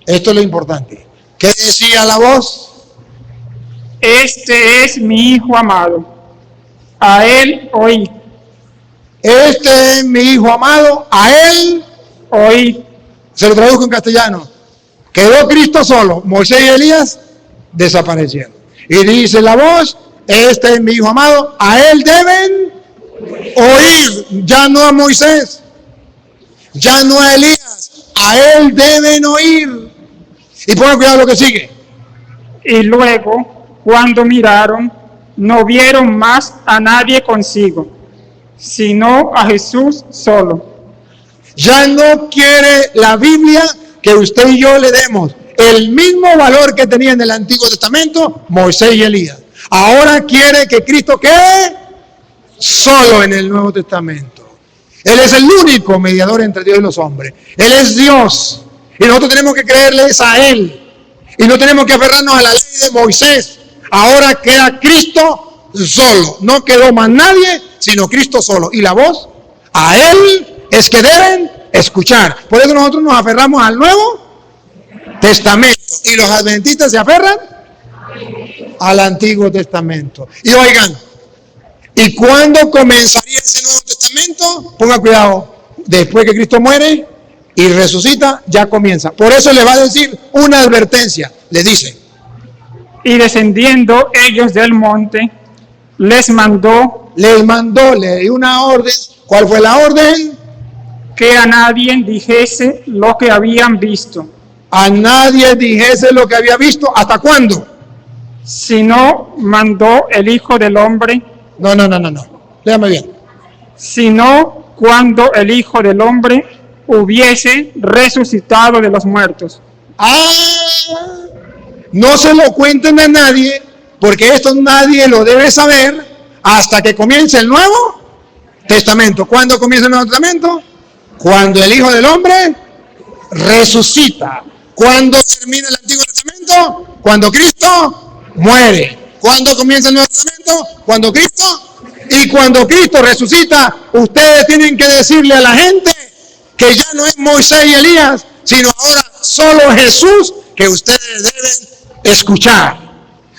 esto es lo importante. ¿Qué decía la voz? Este es mi Hijo amado, a él oí. Este es mi Hijo amado, a él Oí. se lo traduzco en castellano. Quedó Cristo solo, Moisés y Elías desaparecieron. Y dice la voz, este es mi Hijo amado, a él deben oír, ya no a Moisés, ya no a Elías, a él deben oír. Y pongan cuidado lo que sigue. Y luego, cuando miraron, no vieron más a nadie consigo, sino a Jesús solo. Ya no quiere la Biblia que usted y yo le demos el mismo valor que tenía en el Antiguo Testamento Moisés y Elías. Ahora quiere que Cristo quede solo en el Nuevo Testamento. Él es el único mediador entre Dios y los hombres. Él es Dios. Y nosotros tenemos que creerles a Él. Y no tenemos que aferrarnos a la ley de Moisés. Ahora queda Cristo solo. No quedó más nadie, sino Cristo solo. Y la voz, a Él es que deben escuchar. Por eso nosotros nos aferramos al Nuevo Testamento. Y los adventistas se aferran al Antiguo Testamento. Y oigan, ¿y cuándo comenzaría ese Nuevo Testamento? Ponga cuidado, después que Cristo muere y resucita, ya comienza. Por eso le va a decir una advertencia. Le dice, Y descendiendo ellos del monte, les mandó le dio una orden. ¿Cuál fue la orden? que a nadie dijese lo que habían visto, A nadie dijese lo que había visto. ¿Hasta cuándo? sino mandó el Hijo del Hombre, No. Léame bien. sino cuando el Hijo del Hombre hubiese resucitado de los muertos. No se lo cuenten a nadie, porque esto nadie lo debe saber hasta que comience el Nuevo Testamento. ¿Cuándo comienza el Nuevo Testamento? Cuando el Hijo del Hombre resucita. ¿Cuándo termina el Antiguo Testamento? Cuando Cristo muere. ¿Cuándo comienza el Nuevo Testamento? Cuando Cristo. Y cuando Cristo resucita, ustedes tienen que decirle a la gente que ya no es Moisés y Elías, sino ahora solo Jesús, que ustedes deben escuchar.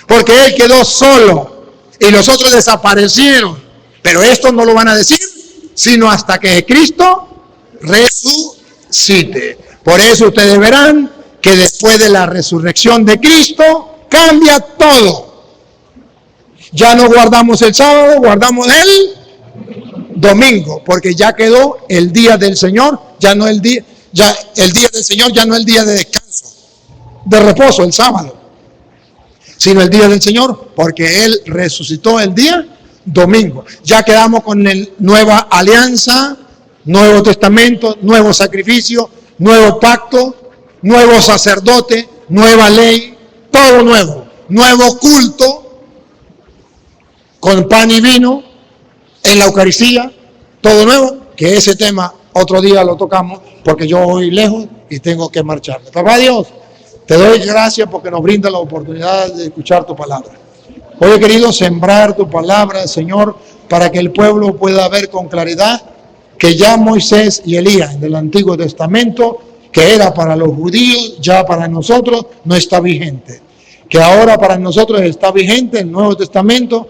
Porque Él quedó solo y los otros desaparecieron. Pero esto no lo van a decir, sino hasta que Cristo resucite. Por eso ustedes verán que después de la resurrección de Cristo, cambia todo. Ya no guardamos el sábado, guardamos el domingo, porque ya quedó el día del Señor, ya no el día del Señor, ya no el día de descanso, de reposo, el sábado, sino el día del Señor, porque Él resucitó el día domingo. Ya quedamos con el nueva alianza, Nuevo Testamento, nuevo sacrificio, nuevo pacto, nuevo sacerdote, nueva ley, todo nuevo, nuevo culto, con pan y vino, en la Eucaristía, todo nuevo, que ese tema otro día lo tocamos, porque yo voy lejos y tengo que marcharme. Papá Dios, te doy gracias porque nos brinda la oportunidad de escuchar tu palabra. Hoy he querido sembrar tu palabra, Señor, para que el pueblo pueda ver con claridad que ya Moisés y Elías en el Antiguo Testamento, que era para los judíos, ya para nosotros no está vigente. Que ahora para nosotros está vigente el Nuevo Testamento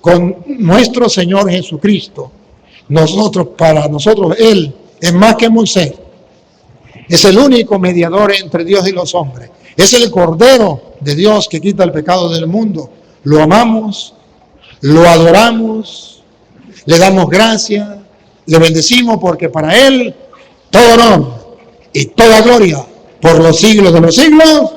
con nuestro Señor Jesucristo. Para nosotros Él es más que Moisés. Es el único mediador entre Dios y los hombres. Es el Cordero de Dios que quita el pecado del mundo. Lo amamos, lo adoramos, le damos gracias, le bendecimos porque para Él todo honor y toda gloria por los siglos de los siglos.